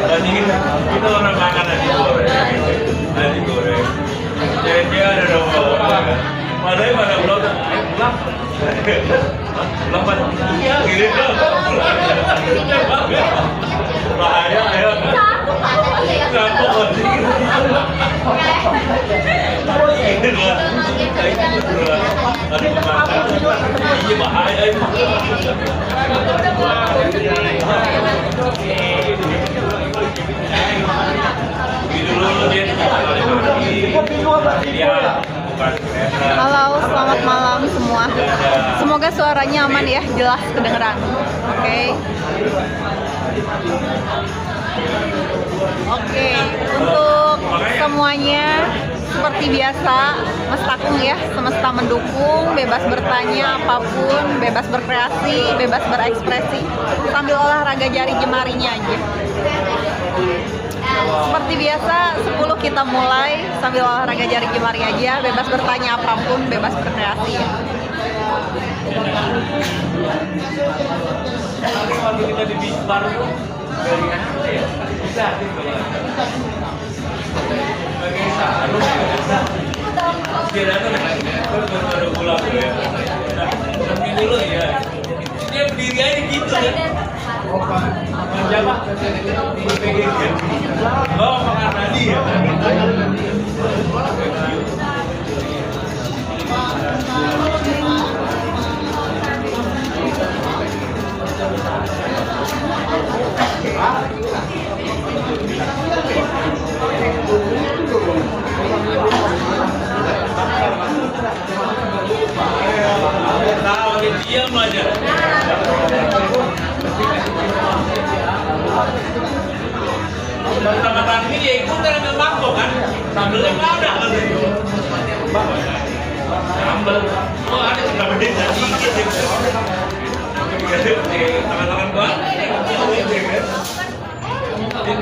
Bandingin kita orang makan nasi goreng. Cewek-cewek ada dong. Padahal pada pulang, pulang pada iya gitu dong. Bahaya ya. Halo, selamat malam semua. Semoga suaranya aman ya, jelas kedengeran. Oke, untuk semuanya seperti biasa, Mas Takung ya, semesta mendukung, bebas bertanya apapun, bebas berkreasi, bebas berekspresi, sambil olahraga jari jemarinya aja. Seperti biasa, 10 kita mulai sambil olahraga jari jemari aja, bebas bertanya apapun, bebas berkreasi ya. Kalau kita di Bisbar tuh dari apa ya? Bisa gitu. Sebagai satu sekiranya baru pulang ya. Sampai dulu ya. Dia berdiri aja gitu ya. Siapa? Oh, makan tadi ya. Tahu dia diam aja. Teman-teman ini ya ikutan ambil mangkok kan, sambelnya nggak ada kan itu. Sambel, oh ada sudah beda dikit gitu. Teman-teman gua,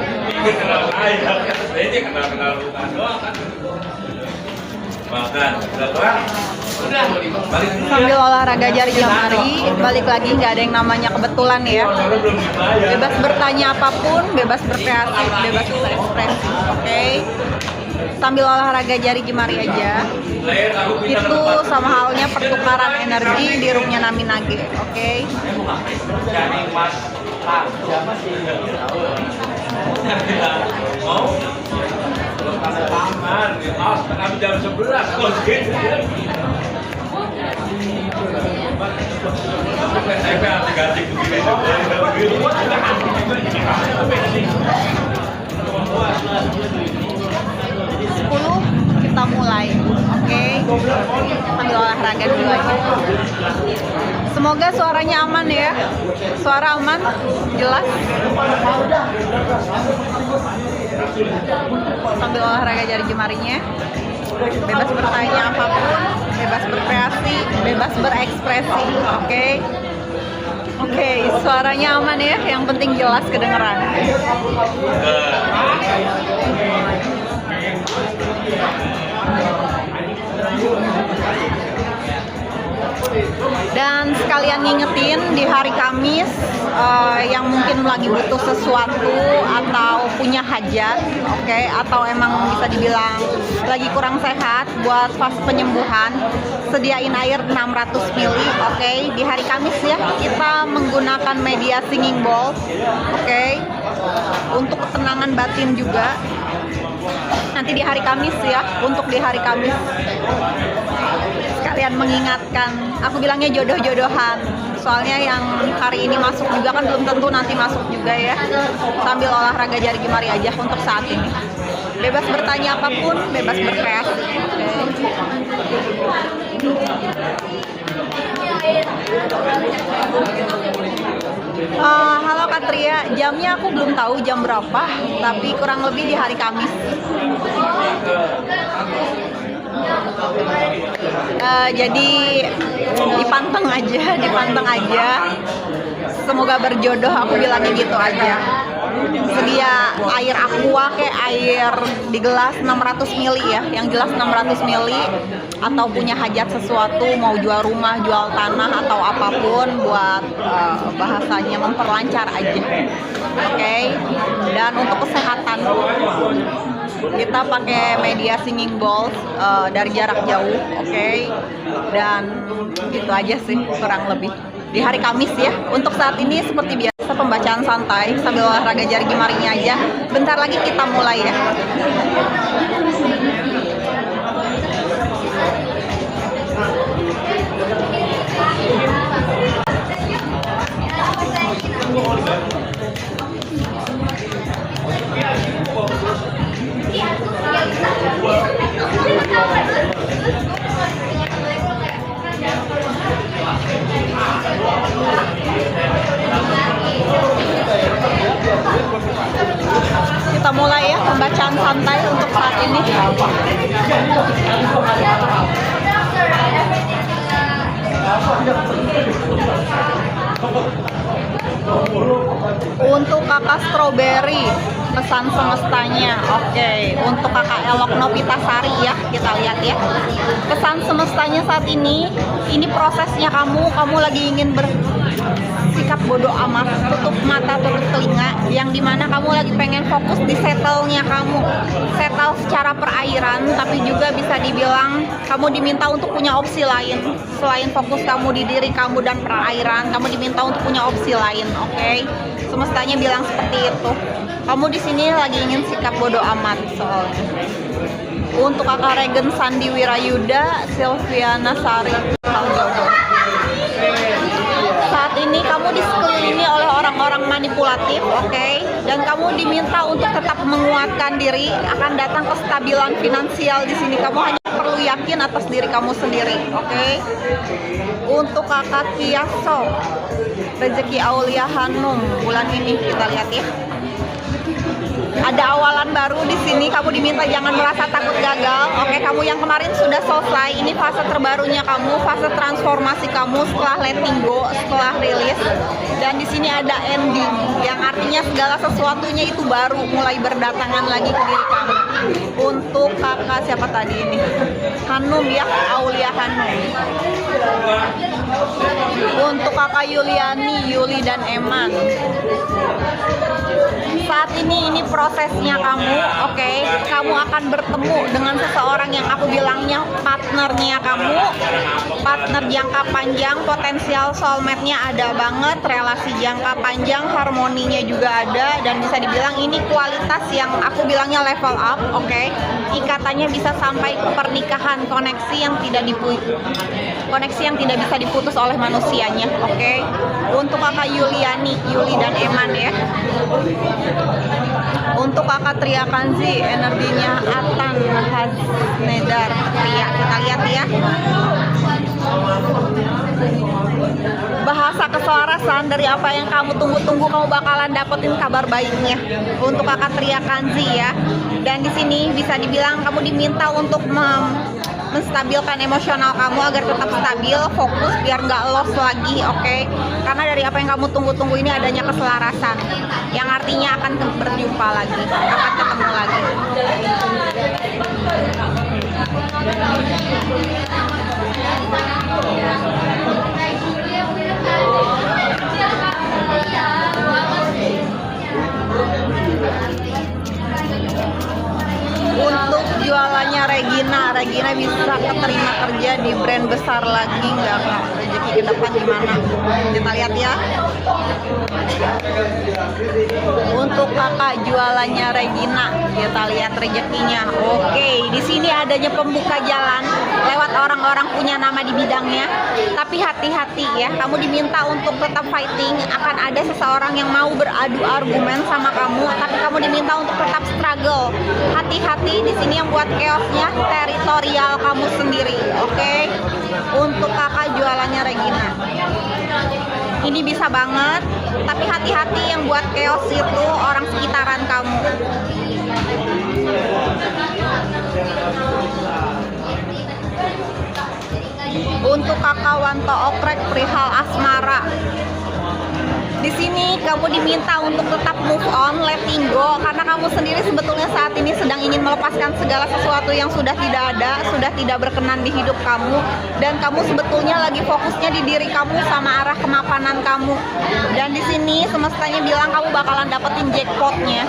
ini kenal kaya, saya kenal bukan doang kan. Makan, udah kurang. Udah, balik dulu ya. Sambil olahraga jari jemari, balik lagi, nggak ada yang namanya kebetulan ya. Bebas bertanya apapun, bebas berkreasi, bebas berekspresi, oke? Sambil olahraga jari jemari aja. Itu sama halnya pertukaran energi di roomnya Naminage, oke? Mau? Tangan, jam 11 kok gitu. SMP ganti begini. 10 kita mulai, oke? Sambil olahraga dulu aja. Semoga suaranya aman ya. Suara aman, jelas. Sambil olahraga jari jemarinya, bebas bertanya apapun, bebas berkreasi, bebas berekspresi, oke? Oke, suaranya aman ya, yang penting jelas kedengeran. Dan sekalian ngingetin di hari Kamis yang mungkin lagi butuh sesuatu atau punya hajat, oke, atau emang bisa dibilang lagi kurang sehat buat fase penyembuhan, sediain air 600 ml, oke. Di hari Kamis ya, kita menggunakan media singing bowl, oke, untuk ketenangan batin juga. Nanti di hari Kamis ya, untuk di hari Kamis sekalian mengingatkan, aku bilangnya jodoh-jodohan, soalnya yang hari ini masuk juga kan belum tentu nanti masuk juga ya. Sambil olahraga jari jemari aja untuk saat ini, bebas bertanya apapun, bebas berkreasi, halo Katria, jamnya aku belum tahu jam berapa, tapi kurang lebih di hari Kamis. Jadi dipanteng aja, Semoga berjodoh, aku bilangnya gitu aja. sedia air aqua kayak air di gelas 600 ml ya, yang jelas 600 ml, atau punya hajat sesuatu, mau jual rumah, jual tanah atau apapun, buat bahasanya memperlancar aja. Oke. Dan untuk kesehatan kita pakai media singing bowls dari jarak jauh, oke. Dan gitu aja sih kurang lebih di hari Kamis ya. Untuk saat ini seperti biasa pembacaan santai sambil olahraga jari jemarinya aja. Bentar lagi kita mulai ya. Kita mulai ya pembacaan santai untuk saat ini. Untuk kakak Strawberry, pesan semestanya. Oke. Untuk kakak Elok Novitasari ya, kita lihat ya. Pesan semestanya saat ini prosesnya kamu lagi ingin bersikap bodoh amat, tutup mata, tutup telinga, yang dimana kamu lagi pengen fokus di settle-nya kamu, settle secara perairan, tapi juga bisa dibilang kamu diminta untuk punya opsi lain selain fokus kamu di diri kamu dan perairan. Kamu diminta untuk punya opsi lain, oke? Semestanya bilang seperti itu. Kamu di sini lagi ingin sikap bodoh amat soalnya. Untuk kakak Regen Sandi Wirayuda, Silviana Sari Haljodo. Saat ini kamu disekelilingi oleh orang-orang manipulatif, oke? Dan kamu diminta untuk tetap menguatkan diri, akan datang kestabilan finansial di sini. Kamu hanya perlu yakin atas diri kamu sendiri, oke? Untuk kakak Kiaso, rezeki Aulia Hanum bulan ini kita lihat ya. Ada awalan baru di sini. Kamu diminta jangan merasa takut gagal. Oke, kamu yang kemarin sudah selesai. Ini fase terbarunya kamu, fase transformasi kamu setelah letting go, setelah rilis. Dan di sini ada ending, yang artinya segala sesuatunya itu baru mulai berdatangan lagi ke diri kamu. Untuk kakak siapa tadi ini? Hanum ya, Aulia Hanum. Untuk kakak Yuliani, Yuli dan Eman. Saat ini prosesnya kamu, oke? Kamu akan bertemu dengan seseorang yang aku bilangnya partnernya kamu, partner jangka panjang, potensial soulmate-nya ada banget, relasi jangka panjang, harmoninya juga ada, dan bisa dibilang ini kualitas yang aku bilangnya level up, oke? Ikatannya bisa sampai ke pernikahan, koneksi yang tidak bisa diputus oleh manusianya, oke? Untuk kakak Yuliani, Yuli dan Eman ya. Untuk kakak Tria Kanzi, energinya Atan Haznedar Tria, kita lihat ya. Bahasa keselarasan dari apa yang kamu tunggu-tunggu, kamu bakalan dapetin kabar baiknya. Untuk kakak Tria Kanzi ya. Dan di sini bisa dibilang kamu diminta untuk menstabilkan emosional kamu agar tetap stabil, fokus, biar nggak lost lagi, oke? Karena dari apa yang kamu tunggu-tunggu ini adanya keselarasan, yang artinya akan berjumpa lagi, akan ketemu lagi. Untuk jualannya Regina bisa keterima kerja di brand besar lagi nggak kak? Rezeki ke depan gimana? Kita lihat ya. Untuk kakak jualannya Regina, kita lihat rezekinya. Oke, di sini adanya pembuka jalan lewat orang-orang punya nama di bidangnya. Tapi hati-hati ya, kamu diminta untuk tetap fighting. Akan ada seseorang yang mau beradu argumen sama kamu, tapi kamu diminta untuk tetap struggle. Hati-hati di sini yang buat chaosnya teritorial kamu sendiri, oke? Untuk kakak jualannya Regina, ini bisa banget, tapi hati-hati yang buat chaos itu orang sekitaran kamu. Untuk kakak Wanto Okrek perihal asmara, Di sini kamu diminta untuk tetap move on, letting go, karena kamu sendiri sebetulnya saat ini sedang ingin melepaskan segala sesuatu yang sudah tidak ada, sudah tidak berkenan di hidup kamu, dan kamu sebetulnya lagi fokusnya di diri kamu sama arah kemapanan kamu. Dan di sini semestanya bilang kamu bakalan dapetin jackpotnya,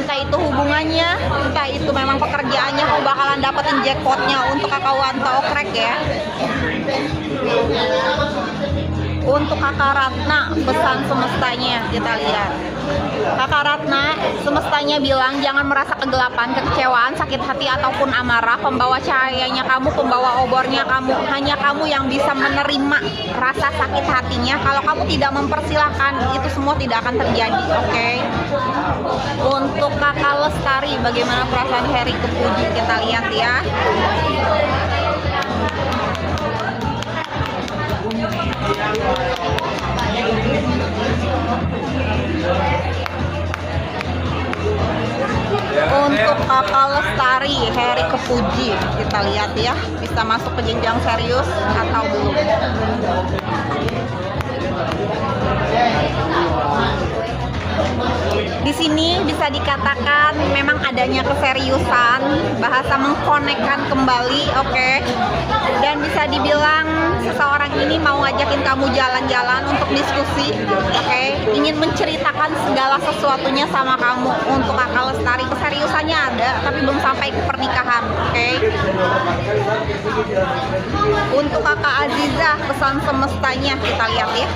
entah itu hubungannya, entah itu memang pekerjaannya, kamu bakalan dapetin jackpotnya. Untuk kakak Wanta Okrek ya. Untuk kakak Ratna, pesan semestanya kita lihat. Kakak Ratna, semestanya bilang jangan merasa kegelapan, kekecewaan, sakit hati ataupun amarah. Pembawa cahayanya kamu, pembawa obornya kamu. Hanya kamu yang bisa menerima rasa sakit hatinya. Kalau kamu tidak mempersilahkan, itu semua tidak akan terjadi, oke? Untuk kakak Lestari, bagaimana perasaan Heri Kepuji, kita lihat ya. Untuk kakak Lestari, Heri Kepuji, kita lihat ya, bisa masuk ke jenjang serius atau belum. Di sini bisa dikatakan memang adanya keseriusan, bahasa mengkonekkan kembali, oke? Dan bisa dibilang seseorang ini mau ngajakin kamu jalan-jalan untuk diskusi, oke? Ingin menceritakan segala sesuatunya sama kamu. Untuk kakak Lestari, keseriusannya ada, tapi belum sampai ke pernikahan, oke? Untuk kakak Azizah, pesan semestanya kita lihat ya.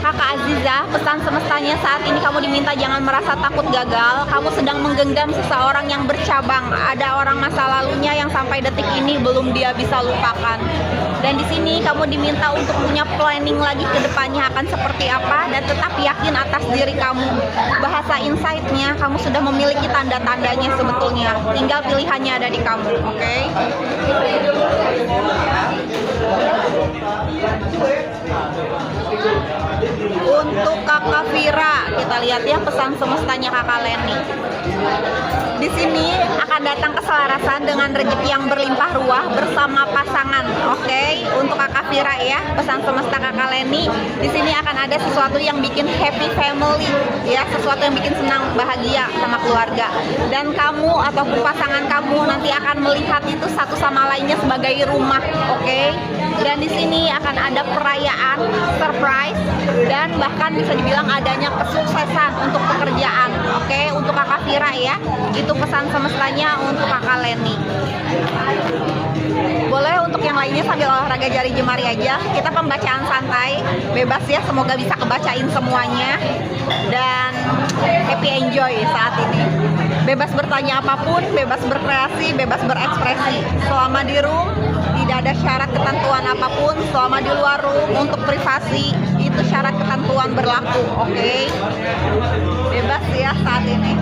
Kakak Azizah, pesan semestanya saat ini kamu diminta jangan merasa takut gagal. Kamu sedang menggenggam seseorang yang bercabang. Ada orang masa lalunya yang sampai detik ini belum dia bisa lupakan. Dan di sini kamu diminta untuk punya planning lagi ke depannya akan seperti apa, dan tetap yakin atas diri kamu. Bahasa insight-nya, kamu sudah memiliki tanda-tandanya sebetulnya. Tinggal pilihannya ada di kamu, oke? Untuk kakak Vira, kita lihat ya pesan semestanya kakak Leni. Di sini akan datang keselarasan dengan rezeki yang berlimpah ruah bersama pasangan, oke? Untuk kakak Vira ya, pesan semesta kakak Leni. Di sini akan ada sesuatu yang bikin happy family, ya, sesuatu yang bikin senang, bahagia sama keluarga. Dan kamu ataupun pasangan kamu nanti akan melihat itu satu sama lainnya sebagai rumah, oke? Dan di sini akan ada perayaan, surprise, dan bahkan bisa dibilang adanya kesuksesan untuk pekerjaan, oke? Untuk kakak Vira ya, itu pesan semestanya untuk kakak Leni. Boleh untuk yang lainnya sambil olahraga jari jemari aja. Kita pembacaan santai, bebas ya, semoga bisa kebacain semuanya. Dan happy enjoy saat ini. Bebas bertanya apapun, bebas berkreasi, bebas berekspresi. Selama di room, tidak ada syarat ketentuan apapun. Selama di luar room, untuk privasi, itu syarat ketentuan berlaku, oke? Bebas ya saat ini.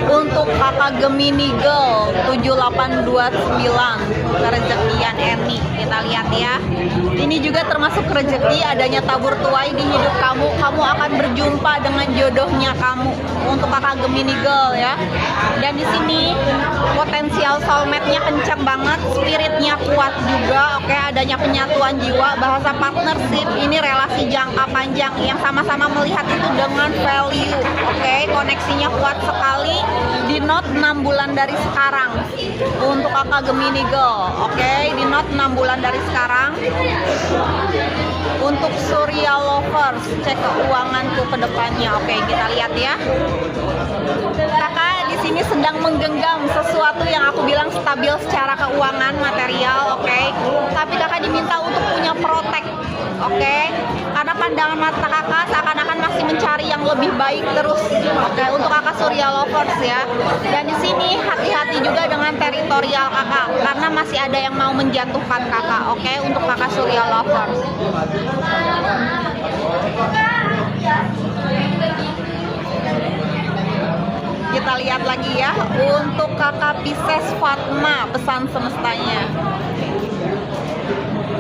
Untuk kakak Gemini Girl 7829, kerezekian Eni, kita lihat ya. Ini juga termasuk rezeki, adanya tabur tuai di hidup kamu. Kamu akan berjumpa dengan jodohnya kamu. Untuk kakak Gemini Girl ya. Dan di sini potensial soulmate-nya kencang banget, spiritnya kuat juga, oke? Adanya penyatuan jiwa, bahasa partnership, ini relasi jangka panjang yang sama-sama melihat itu dengan value, oke? Koneksinya kuat sekali. Di note 6 bulan dari sekarang untuk kakak Gemini Girl, oke? Di note 6 bulan dari sekarang. Untuk Surya Lovers, cek keuanganku ke depannya, oke? Kita lihat ya. Kakak di sini sedang menggenggam sesuatu yang aku bilang stabil secara keuangan material, oke? Tapi kakak diminta untuk punya protek, oke? Karena pandangan mata kakak seakan-akan masih mencari yang lebih baik terus, oke? Untuk kakak Surya Lovers ya. Dan di sini hati-hati juga dengan teritorial kakak, karena masih ada yang mau menjatuhkan kakak, oke? Untuk kakak Surya Lovers. Kita lihat lagi ya, untuk kakak Pisces Fatma, pesan semestanya.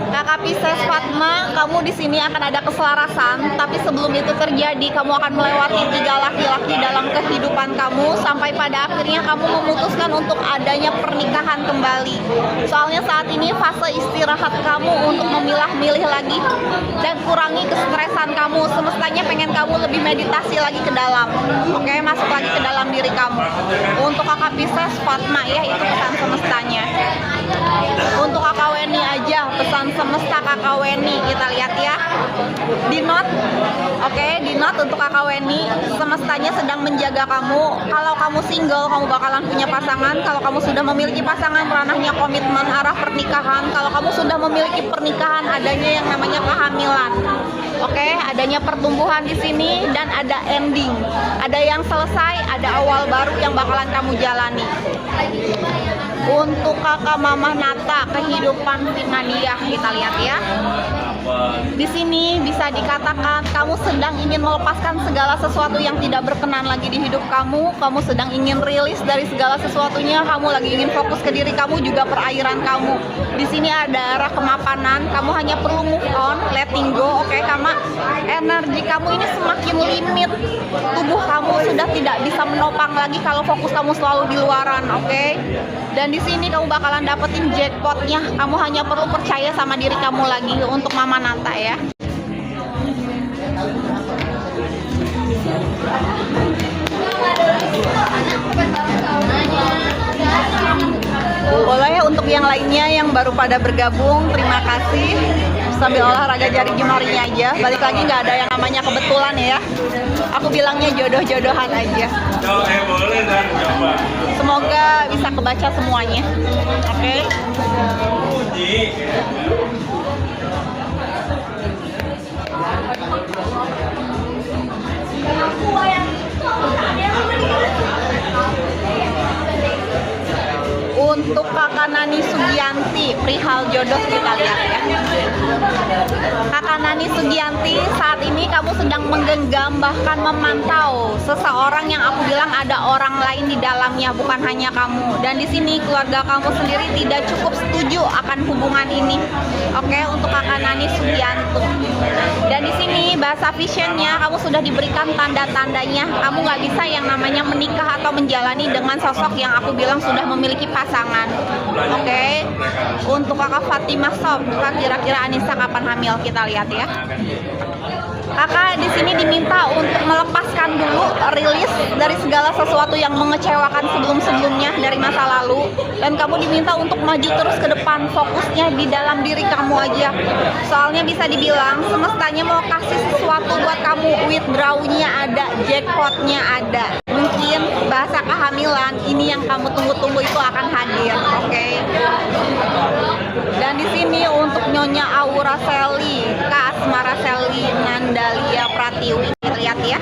Kakak Pisces Fatma, kamu di sini akan ada keselarasan, tapi sebelum itu terjadi, kamu akan melewati 3 laki-laki dalam kehidupan kamu, sampai pada akhirnya kamu memutuskan untuk adanya pernikahan kembali. Soalnya saat ini fase istirahat kamu untuk memilah-milih lagi dan kurangi kestresan kamu. Semestanya pengen kamu lebih meditasi lagi ke dalam, oke, masuk lagi ke dalam diri kamu. Untuk kakak Pisces Fatma ya, itu pesan semestanya. Untuk kakak Weni aja, pesan semesta kakak Weni, kita lihat ya di note. Oke, di note untuk kakak Weni, semestanya sedang menjaga kamu. Kalau kamu single, kamu bakalan punya pasangan. Kalau kamu sudah memiliki pasangan, ranahnya komitmen arah pernikahan. Kalau kamu sudah memiliki pernikahan, adanya yang namanya kehamilan. Oke, adanya pertumbuhan di sini dan ada ending. Ada yang selesai, ada awal baru yang bakalan kamu jalani. Untuk kakak Mama Nata, kehidupan Finlandia, kita lihat ya. Di sini bisa dikatakan kamu sedang ingin melepaskan segala sesuatu yang tidak berkenan lagi di hidup kamu. Kamu sedang ingin rilis dari segala sesuatunya. Kamu lagi ingin fokus ke diri kamu, juga perairan kamu. Di sini ada arah kemapanan. Kamu hanya perlu move on, letting go. Oke, Kama. Energi kamu ini semakin limit. Tubuh kamu sudah tidak bisa menopang lagi kalau fokus kamu selalu di luaran. Oke. Dan di sini kamu bakalan dapetin jackpotnya. Kamu hanya perlu percaya sama diri kamu lagi. Untuk Mama Nata ya. Boleh untuk yang lainnya yang baru pada bergabung, terima kasih. Sambil olahraga jari jemarinya aja. Balik lagi, nggak ada yang namanya kebetulan ya. Aku bilangnya jodoh-jodohan aja. Boleh dan coba. Semoga bisa kebaca semuanya. Oke. Puji. Untuk kakak Nani Sugianti, perihal jodoh kita lihat ya. Kakak Nani Sugianti, saat ini kamu sedang menggenggam bahkan memantau seseorang yang aku bilang ada orang lain di dalamnya, bukan hanya kamu. Dan di sini keluarga kamu sendiri tidak cukup setuju akan hubungan ini. Oke, untuk kakak Nani Sugianti. Dan di sini bahasa visionnya kamu sudah diberikan tanda-tandanya. Kamu nggak bisa yang namanya menikah atau menjalani dengan sosok yang aku bilang sudah memiliki pasangan. Oke. Untuk kakak Fatimah Sob, kira-kira Anissa kapan hamil, kita lihat ya. Kakak di sini diminta untuk melepaskan dulu, rilis dari segala sesuatu yang mengecewakan sebelum-sebelumnya dari masa lalu, dan kamu diminta untuk maju terus ke depan, fokusnya di dalam diri kamu aja. Soalnya bisa dibilang semestanya mau kasih sesuatu buat kamu, withdrawnya ada, jackpotnya ada. Mungkin bahasa kehamilan ini yang kamu tunggu-tunggu itu akan hadir, oke? Dan di sini untuk Nyonya Aura Seli, Kak Asmara Seli, Nandalia Pratiwi, lihat ya.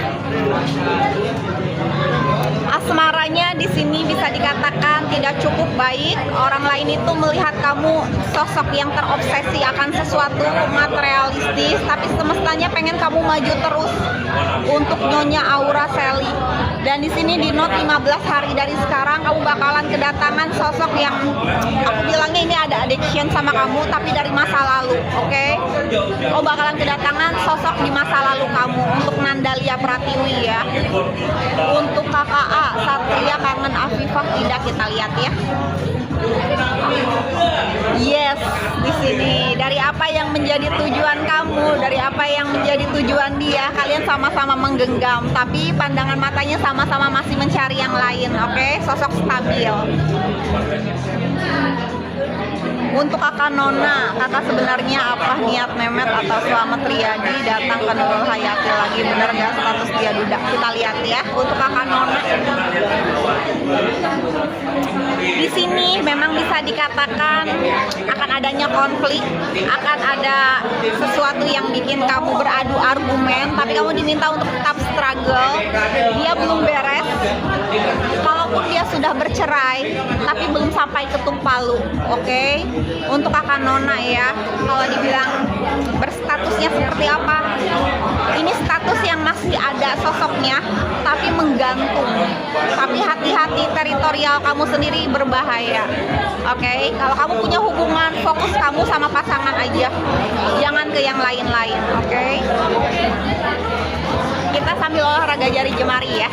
Asmaranya di sini bisa dikatakan tidak cukup baik. Orang lain itu melihat kamu sosok yang terobsesi akan sesuatu materialistis, tapi semestanya pengen kamu maju terus. Untuk Nyonya Aura Seli. Dan di sini di note 15 hari dari sekarang kamu bakalan kedatangan sosok yang aku bilangnya ini ada addiction sama kamu, tapi dari masa lalu, oke? Kamu bakalan kedatangan sosok di masa lalu kamu. Untuk Nandalia Pratiwi ya. Untuk KKA Satria Kangen Afifah, tidak, kita lihat ya. Yes, di sini dari apa yang menjadi tujuan kamu, dari apa yang menjadi tujuan dia, kalian sama-sama menggenggam, tapi pandangan matanya sama-sama masih mencari yang lain, oke? Sosok stabil. Untuk kakak Nona, kakak sebenarnya apa niat Memet atau Slamet Riyadi datang ke Nurul Hayati lagi, bener gak status dia duda? Kita lihat ya. Untuk kakak Nona, di sini memang bisa dikatakan akan adanya konflik, akan ada sesuatu yang bikin kamu beradu argumen, tapi kamu diminta untuk tetap struggle. Dia belum beres. Kalaupun dia sudah bercerai, tapi belum sampai ketuk palu, oke? Untuk kakak Nona ya, kalau dibilang berstatus statusnya seperti apa. Ini status yang masih ada sosoknya, tapi menggantung. Tapi hati-hati, teritorial kamu sendiri berbahaya. Oke, kalau kamu punya hubungan, fokus kamu sama pasangan aja, jangan ke yang lain-lain. Oke, kita sambil olahraga jari jemari ya.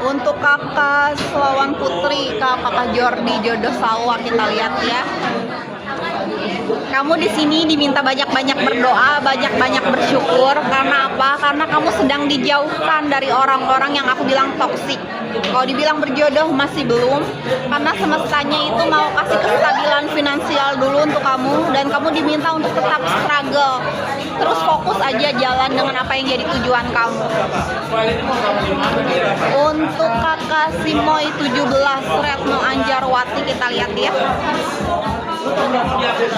Untuk kakak Selawan Putri, kakak Jordi jodoh Salwa, kita lihat ya. Kamu di sini diminta banyak-banyak berdoa, banyak-banyak bersyukur. Karena apa? Karena kamu sedang dijauhkan dari orang-orang yang aku bilang toksik. Kalau dibilang berjodoh masih belum, karena semestanya itu mau kasih kestabilan finansial dulu untuk kamu, dan kamu diminta untuk tetap struggle. Terus fokus aja jalan dengan apa yang jadi tujuan kamu. Untuk kakak Simoy 17 Retno Anjarwati, kita lihat ya.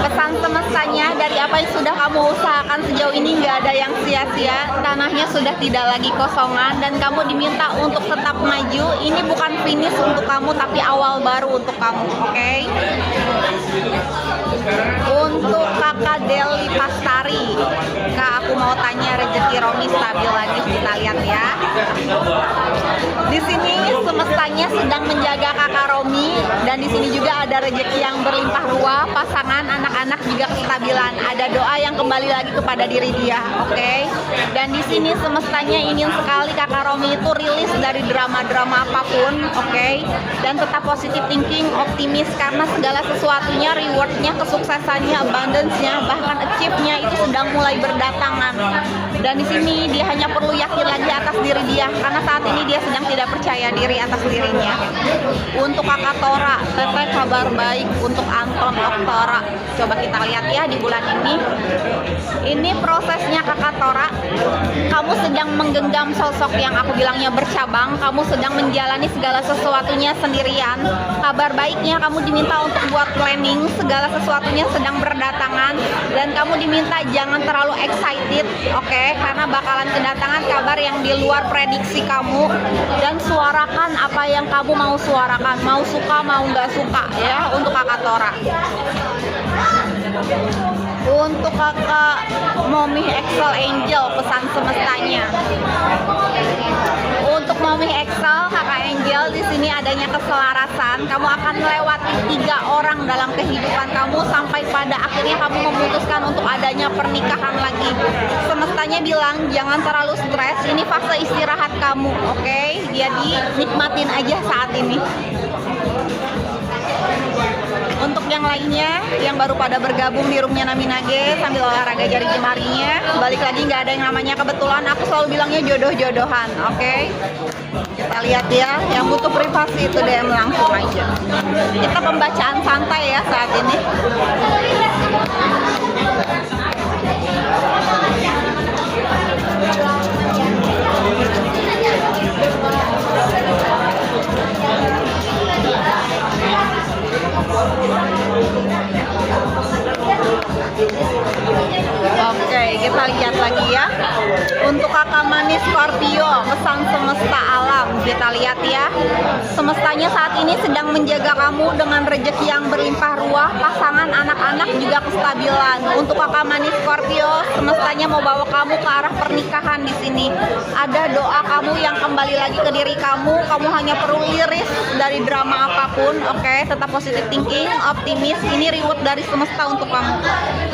Pesan semestanya, dari apa yang sudah kamu usahakan sejauh ini nggak ada yang sia-sia. Tanahnya sudah tidak lagi kosongan dan kamu diminta untuk tetap maju. Ini bukan finish untuk kamu, tapi awal baru untuk kamu. Oke? Untuk kakak Deli Pastari, kak, aku mau tanya rezeki Romi stabil lagi, kita lihat ya. Di sini semestanya sedang menjaga kakak Romi, dan di sini juga ada rezeki yang berlimpah ruah, pasangan, anak-anak juga kestabilan. Ada doa yang kembali lagi kepada diri dia, oke? Dan di sini semestanya ingin sekali kakak Romi itu rilis dari drama-drama apapun, oke? Dan tetap positive thinking, optimis, karena segala sesuatunya, rewardnya, kesuksesannya, abundance-nya, bahkan achieve-nya itu sedang mulai berdatangan. Dan di sini dia hanya perlu yakin lagi atas diri dia, karena saat ini dia sedang tidak percaya diri atas dirinya. Untuk kakak Tora, teteh kabar baik untuk Anton Oktora. Coba kita lihat ya di bulan ini. Ini prosesnya kakak Tora. Kamu sedang menggenggam sosok yang aku bilangnya bercabang. Kamu sedang menjalani segala sesuatunya sendirian. Kabar baiknya kamu diminta untuk buat planning, segala sesuatunya sedang berdatangan, dan kamu diminta jangan terlalu excited, oke? Karena bakalan kedatangan kabar yang di luar prediksi kamu, dan suarakan apa yang kamu mau suarakan, mau suka mau nggak suka ya, untuk kakak Tora. Untuk kakak Mommy Excel Angel, pesan semestanya. Untuk Mommy Excel, kakak Angel, di sini adanya keselarasan. Kamu akan melewati 3 orang dalam kehidupan kamu sampai pada akhirnya kamu memutuskan untuk adanya pernikahan lagi. Semestanya bilang jangan terlalu stres. Ini fase istirahat kamu, oke? Jadi nikmatin aja saat ini. Untuk yang lainnya yang baru pada bergabung di roomnya Naminage sambil olahraga jari jemarinya, balik lagi, nggak ada yang namanya kebetulan. Aku selalu bilangnya jodoh-jodohan, oke? Kita lihat ya, yang butuh privasi itu DM langsung aja. Kita pembacaan santai ya saat ini. Oke, kita lihat lagi ya. Untuk kakak manis Scorpio, pesan semesta alam, kita lihat ya. Semestanya saat ini sedang menjaga kamu dengan rezeki yang berlimpah ruah, pasangan, anak-anak juga kestabilan. Untuk kakak manis Scorpio, semestanya mau bawa kamu ke arah pernikahan di sini. Ada doa kamu yang kembali lagi ke diri kamu. Kamu hanya perlu liris dari drama apapun, oke? Tetap positive thinking, optimis. Ini reward dari semesta untuk kamu.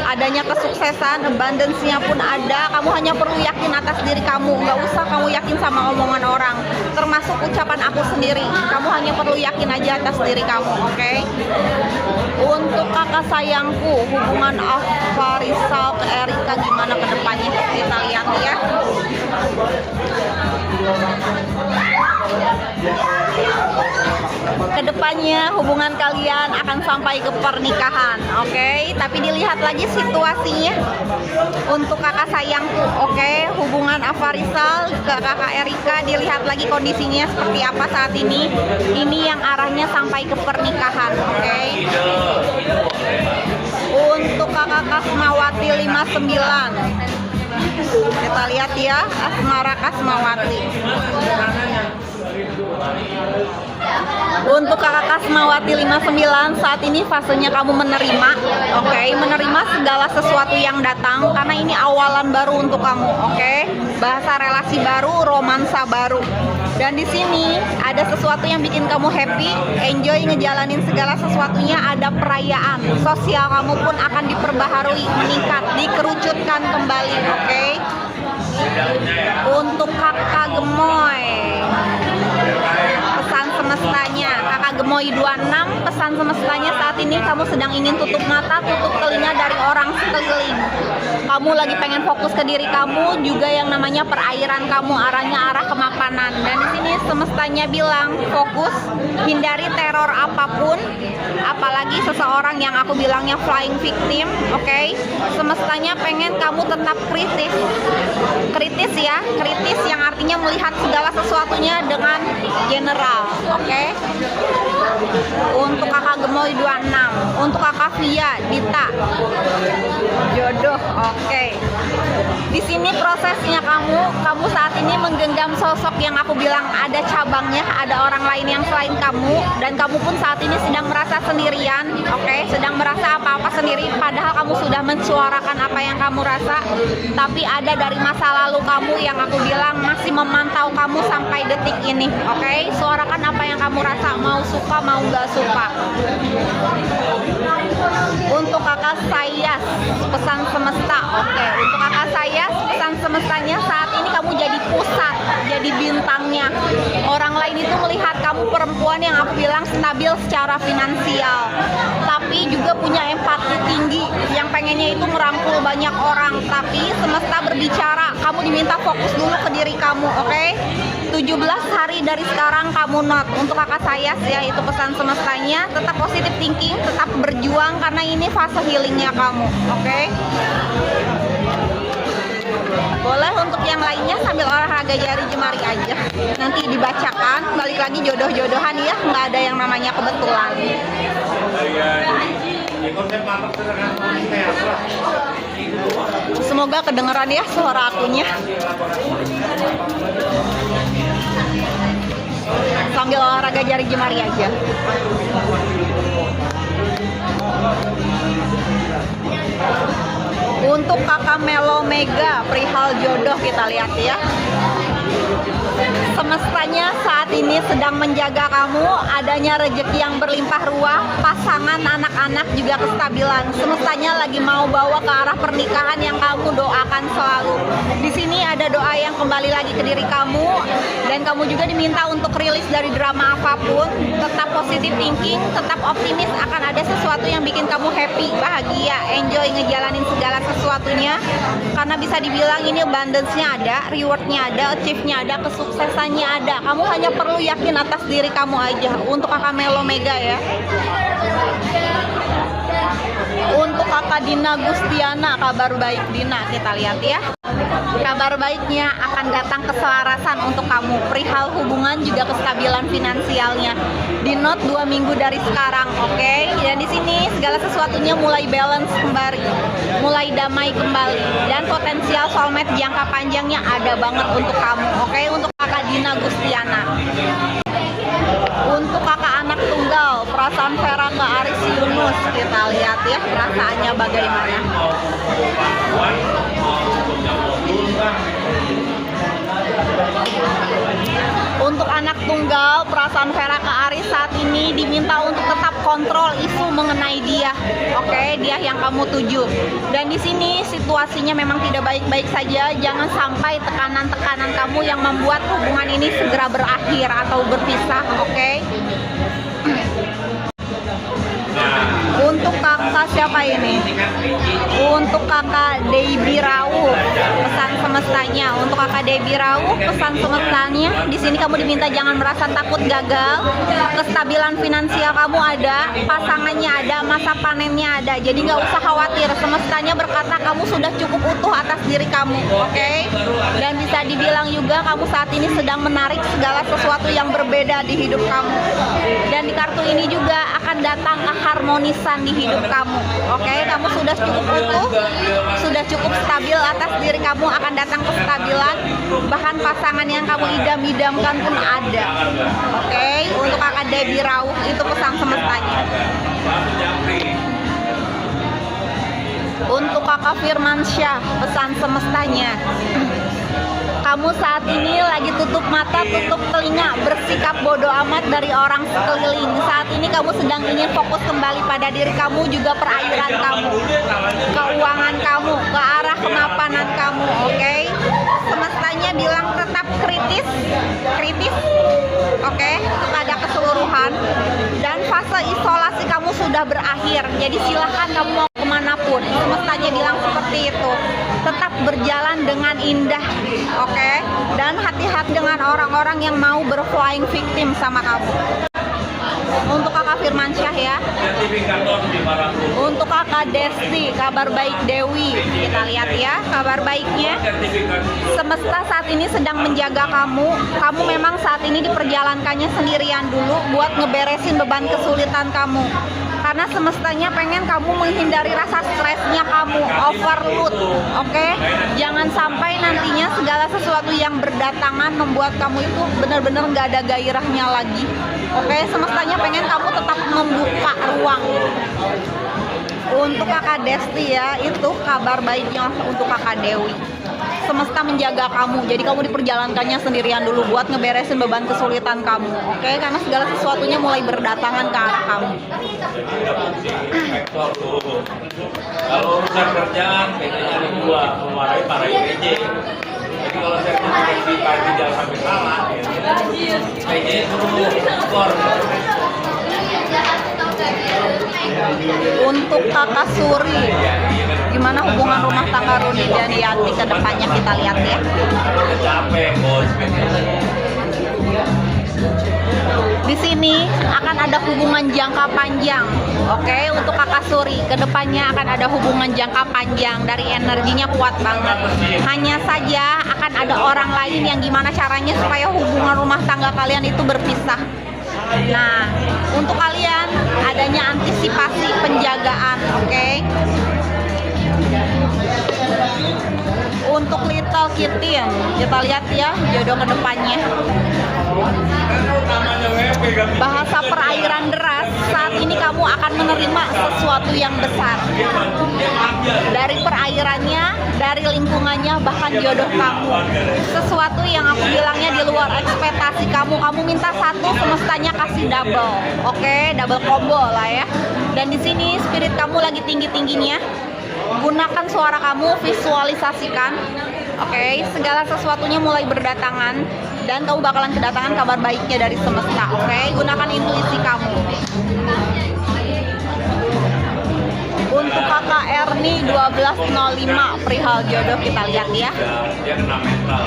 Adanya kesuksesan, abundance-nya pun ada. Kamu hanya perlu yakin atas diri kamu. Nggak usah kamu yakin sama omongan orang, termasuk ucapan aku sendiri. Kamu hanya perlu yakin aja atas diri kamu, oke? Untuk kakak sayangku, hubungan Alfa Rizal ke Erika gimana ke depannya? Kita lihat ya. Kedepannya katanya hubungan kalian akan sampai ke pernikahan, oke? Tapi dilihat lagi situasinya untuk kakak sayangku, oke? Hubungan Afarizal ke kakak Erika, dilihat lagi kondisinya seperti apa saat ini. Ini yang arahnya sampai ke pernikahan, oke? Untuk kakak Kasmawati 59, kita lihat ya, Asmara Kasmawati. Untuk kakak Kasmawati 59, saat ini fasenya kamu menerima, oke? Menerima segala sesuatu yang datang karena ini awalan baru untuk kamu, oke? Bahasa relasi baru, romansa baru. Dan di sini ada sesuatu yang bikin kamu happy, enjoy ngejalanin segala sesuatunya, ada perayaan. Sosial kamu pun akan diperbaharui, meningkat, dikerucutkan kembali, oke? Untuk kakak Gemoy, pesan semestanya, kakak Gemoy 26, pesan semestanya saat ini kamu sedang ingin tutup mata, tutup telinga dari orang sekeliling. Kamu lagi pengen fokus ke diri kamu, juga yang namanya perairan kamu, arahnya arah kemapanan. Dan di sini semestanya bilang fokus, hindari teror apapun, apalagi seseorang yang aku bilangnya flying victim, oke? Semestanya pengen kamu tetap kritis. Kritis ya, kritis yang artinya melihat segala sesuatunya dengan general, oke? Untuk kakak Gemoy 26, untuk kakak Via, Dita, jodoh, oke. Di sini prosesnya kamu saat ini menggenggam sosok yang aku bilang ada cabangnya, ada orang lain yang selain kamu, dan kamu pun saat ini sedang merasa sendirian, oke? Sedang merasa apa-apa sendiri, padahal kamu sudah mensuarakan apa yang kamu rasa, tapi ada dari masa lalu kamu yang aku bilang masih memantau kamu sampai detik ini, oke? Suarakan apa yang kamu rasa, mau suka mau nggak suka. Untuk kakak Sayas, pesan semesta, oke? Untuk kakak Sayas, pesan semestanya saat ini kamu jadi pusat, jadi bintangnya. Orang lain itu melihat kamu perempuan yang aku bilang stabil secara finansial, tapi juga punya empati tinggi, yang pengennya itu merangkul banyak orang. Tapi semesta berbicara, kamu diminta fokus dulu ke diri kamu, oke? 17 hari dari sekarang kamu not. Untuk kakak Sayas ya, itu pesan semestanya, tetap positive thinking, tetap berjuang karena ini fase healingnya kamu, oke? Boleh untuk yang lainnya sambil olahraga jari jemari aja, nanti dibacakan. Balik lagi jodoh-jodohan ya, nggak ada yang namanya kebetulan. Semoga kedengeran ya suara akunya. Sambil olahraga jari jemari aja. Untuk kakak Melo Mega, perihal jodoh kita lihat ya. Semestanya saat ini sedang menjaga kamu, adanya rezeki yang berlimpah ruah, pasangan, anak-anak juga kestabilan. Semestanya lagi mau bawa ke arah pernikahan yang kamu doakan selalu. Di sini ada doa yang kembali lagi ke diri kamu, dan kamu juga diminta untuk rilis dari drama apapun. Tetap positive thinking, tetap optimis, akan ada sesuatu yang bikin kamu happy, bahagia, enjoy ngejalanin segala sesuatunya. Karena bisa dibilang ini abundance-nya ada, reward-nya ada, achieve-nya ada, kesuksesannya ada. Kamu hanya perlu yakin atas diri kamu aja. Untuk kakak Melo Mega ya. Untuk kakak Dina Gustiana, kabar baik Dina, kita lihat ya. Kabar baiknya akan datang keselarasan untuk kamu, perihal hubungan juga kestabilan finansialnya. Di note 2 minggu dari sekarang, oke? Dan di sini segala sesuatunya mulai balance kembali, mulai damai kembali, dan potensial soulmate jangka panjangnya ada banget untuk kamu, oke? Untuk kakak Dina Gustiana. Untuk kakak anak tunggal, perasaan Vera ke Aris Yunus, kita lihat ya perasaannya bagaimana. Untuk anak tunggal, perasaan Vera ke Aris saat ini diminta untuk tetap kontrol isu mengenai dia, oke? Dia yang kamu tuju. Dan di sini situasinya memang tidak baik-baik saja. Jangan sampai tekanan-tekanan kamu yang membuat hubungan ini segera berakhir atau berpisah, oke? Untuk kakak Kak siapa ini? Untuk kakak Debbie Rauh, pesan semestanya. Untuk kakak Debbie Rauh, pesan semestanya. Di sini kamu diminta jangan merasa takut gagal. Kestabilan finansial kamu ada, pasangannya ada, masa panennya ada. Jadi nggak usah khawatir. Semestanya berkata kamu sudah cukup utuh atas diri kamu, oke? Dan bisa dibilang juga kamu saat ini sedang menarik segala sesuatu yang berbeda di hidup kamu. Dan di kartu ini juga akan datang keharmonisan di hidup kamu, oke? Kamu sudah cukup utuh, sudah cukup stabil atas diri kamu, akan datang kestabilan. Bahkan pasangan yang kamu idam-idamkan pun ada, oke? Untuk kakak Debbie Rauh itu pesan semestanya. Untuk kakak Firmansyah, pesan semestanya. Kamu saat ini lagi tutup mata, tutup telinga, bersikap bodoh amat dari orang sekeliling. Saat ini kamu sedang ingin fokus kembali pada diri kamu, juga perairan kamu, keuangan kamu, ke arah kemapanan kamu, oke? Semestanya bilang tetap kritis, oke, kepada keseluruhan. Dan fase isolasi kamu sudah berakhir, jadi silahkan kamu mau kemanapun. Semestanya bilang seperti itu. Tetap berjalan dengan indah, oke? Dan hati-hati dengan orang-orang yang mau berflying victim sama kamu. Untuk kakak Firmansyah ya. Untuk kakak Desti, kabar baik Dewi. Kita lihat ya kabar baiknya. Semesta saat ini sedang menjaga kamu. Kamu memang saat ini diperjalankannya sendirian dulu buat ngeberesin beban kesulitan kamu. Karena semestanya pengen kamu menghindari rasa stresnya kamu, overload, oke? Jangan sampai nantinya segala sesuatu yang berdatangan membuat kamu itu benar-benar nggak ada gairahnya lagi, oke? Semestanya pengen kamu tetap membuka ruang. Untuk kakak Desti ya, itu kabar baiknya untuk kakak Dewi. Semesta menjaga kamu, jadi kamu diperjalankannya sendirian dulu buat ngeberesin beban kesulitan kamu, oke? Karena segala sesuatunya mulai berdatangan ke arah kamu. Kalau urusan kerjaan, kayaknya ada dua, memarahi para IPJ. Jadi kalau saya di pagi jangan sampai salah, IPJ suruh skor. Untuk kakak Suri, gimana hubungan rumah tangga Runi dan Yanti ke depannya, kita lihat ya. Capek, bos. Di sini akan ada hubungan jangka panjang, oke? Untuk kakak Suri, kedepannya akan ada hubungan jangka panjang, dari energinya kuat banget. Hanya saja akan ada orang lain yang gimana caranya supaya hubungan rumah tangga kalian itu berpisah. Nah, untuk kalian adanya antisipasi penjagaan, oke? Untuk Little Kitten, kita lihat ya jodoh kedepannya. Bahasa perairan deras, saat ini kamu akan menerima sesuatu yang besar. Dari perairannya, dari lingkungannya, bahkan jodoh kamu. Sesuatu yang aku bilangnya di luar ekspektasi kamu. Kamu minta satu, semestanya kasih double, oke? Double combo lah ya. Dan di sini spirit kamu lagi tinggi-tingginya. Gunakan suara kamu, visualisasikan, oke? Segala sesuatunya mulai berdatangan dan kamu bakalan kedatangan kabar baiknya dari semesta, oke? Gunakan intuisi kamu. Untuk kakak Erni 1205 perihal jodoh, kita lihat ya. Dia kena mental.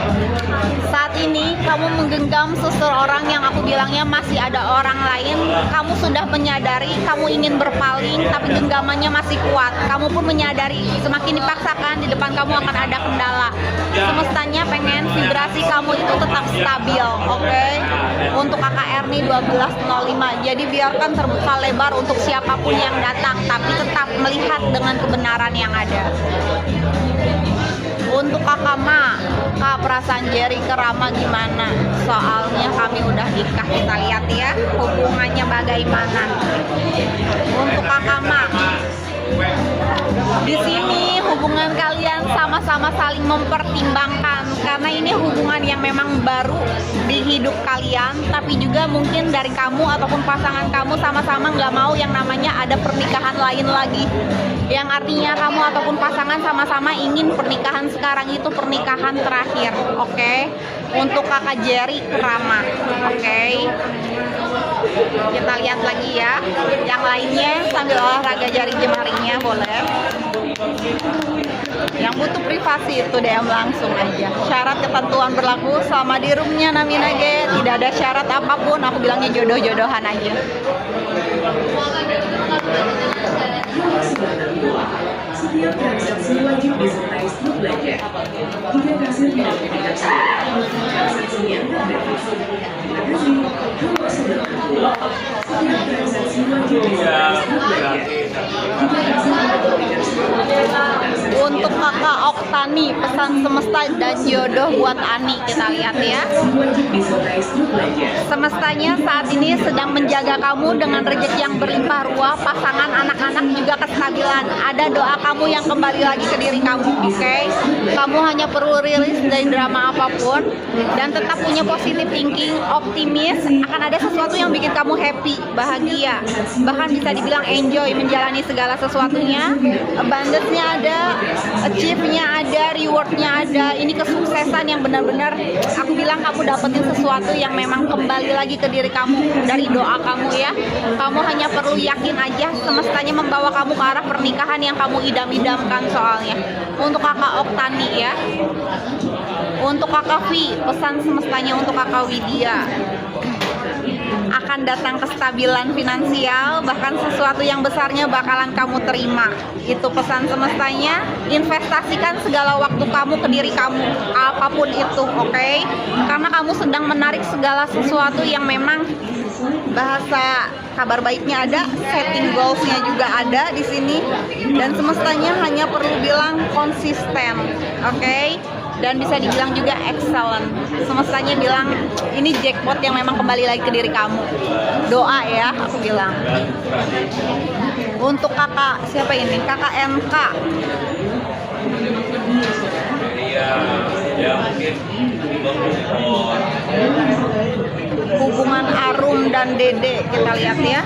Saat ini kamu menggenggam seseorang yang aku bilangnya masih ada orang lain. Kamu sudah menyadari kamu ingin berpaling, tapi genggamannya masih kuat. Kamu pun menyadari semakin dipaksakan di depan kamu akan ada kendala. Semestanya pengen vibrasi kamu itu tetap stabil, oke? Untuk kakak Erni 1205, jadi biarkan terbuka lebar untuk siapapun yang datang, tapi tetap melihat dengan kebenaran yang ada. Untuk kakak Ma, kak perasaan Jerry ke Rama gimana? Soalnya kami udah nikah, kita lihat ya hubungannya bagaimana. Untuk kakak Ma, di sini hubungan kalian sama-sama saling mempertimbangkan, karena ini hubungan yang memang baru di hidup kalian, tapi juga mungkin dari kamu ataupun pasangan kamu sama-sama nggak mau yang namanya ada pernikahan lain lagi, yang artinya kamu ataupun pasangan sama-sama ingin pernikahan sekarang itu pernikahan terakhir. Oke, untuk kakak Jerry Rama. Oke, kita lihat lagi ya yang lainnya sambil olahraga jari jemarinya, boleh. Yang butuh privasi itu DM langsung aja. Syarat ketentuan berlaku selama di roomnya Naminage, tidak ada syarat apapun. Aku bilangnya jodoh-jodohan aja. Setiap transaksi wajib disertai slip belanja. Jika kasir tidak verifikasi, transaksinya tidak berdefisi. Terima kasih. Kalau sudah betul, setiap transaksi wajib disertai slip belanja. Jika kasir tidak verifikasi, Untuk kakak Oktani, pesan semesta dan jodoh buat Ani. Kita lihat ya. wajib disertai slip belanja. Semestanya saat ini sedang menjaga kamu dengan rezeki yang berlimpah ruah, pasangan, anak-anak, juga kestabilan. Ada doa kamu yang kembali lagi ke diri kamu, oke? Kamu hanya perlu rilis dari drama apapun dan tetap punya positive thinking, optimis. Akan ada sesuatu yang bikin kamu happy, bahagia, bahkan bisa dibilang enjoy menjalani segala sesuatunya. Abundance-nya ada, achieve-nya ada, reward-nya ada. Ini kesuksesan yang benar-benar aku bilang kamu dapetin sesuatu yang memang kembali lagi ke diri kamu dari doa kamu ya. Kamu hanya perlu yakin aja, semestanya membawa kamu ke arah pernikahan yang kamu idam-idamkan soalnya. Untuk kakak Oktani ya. Untuk kakak Vi, pesan semestanya untuk kakak Widya. Akan datang kestabilan finansial, bahkan sesuatu yang besarnya bakalan kamu terima. Itu pesan semestanya. Investasikan segala waktu kamu ke diri kamu, apapun itu, oke? Karena kamu sedang menarik segala sesuatu yang memang bahasa kabar baiknya ada, setting goals-nya juga ada di sini, dan semestanya hanya perlu bilang konsisten, oke? Dan bisa dibilang juga excellent. Semestanya bilang ini jackpot yang memang kembali lagi ke diri kamu. Doa ya, aku bilang. Untuk kakak siapa ini? Kakak MK. Ya mungkin mengukur. Hubungan Arum dan Dede, kita lihat ya.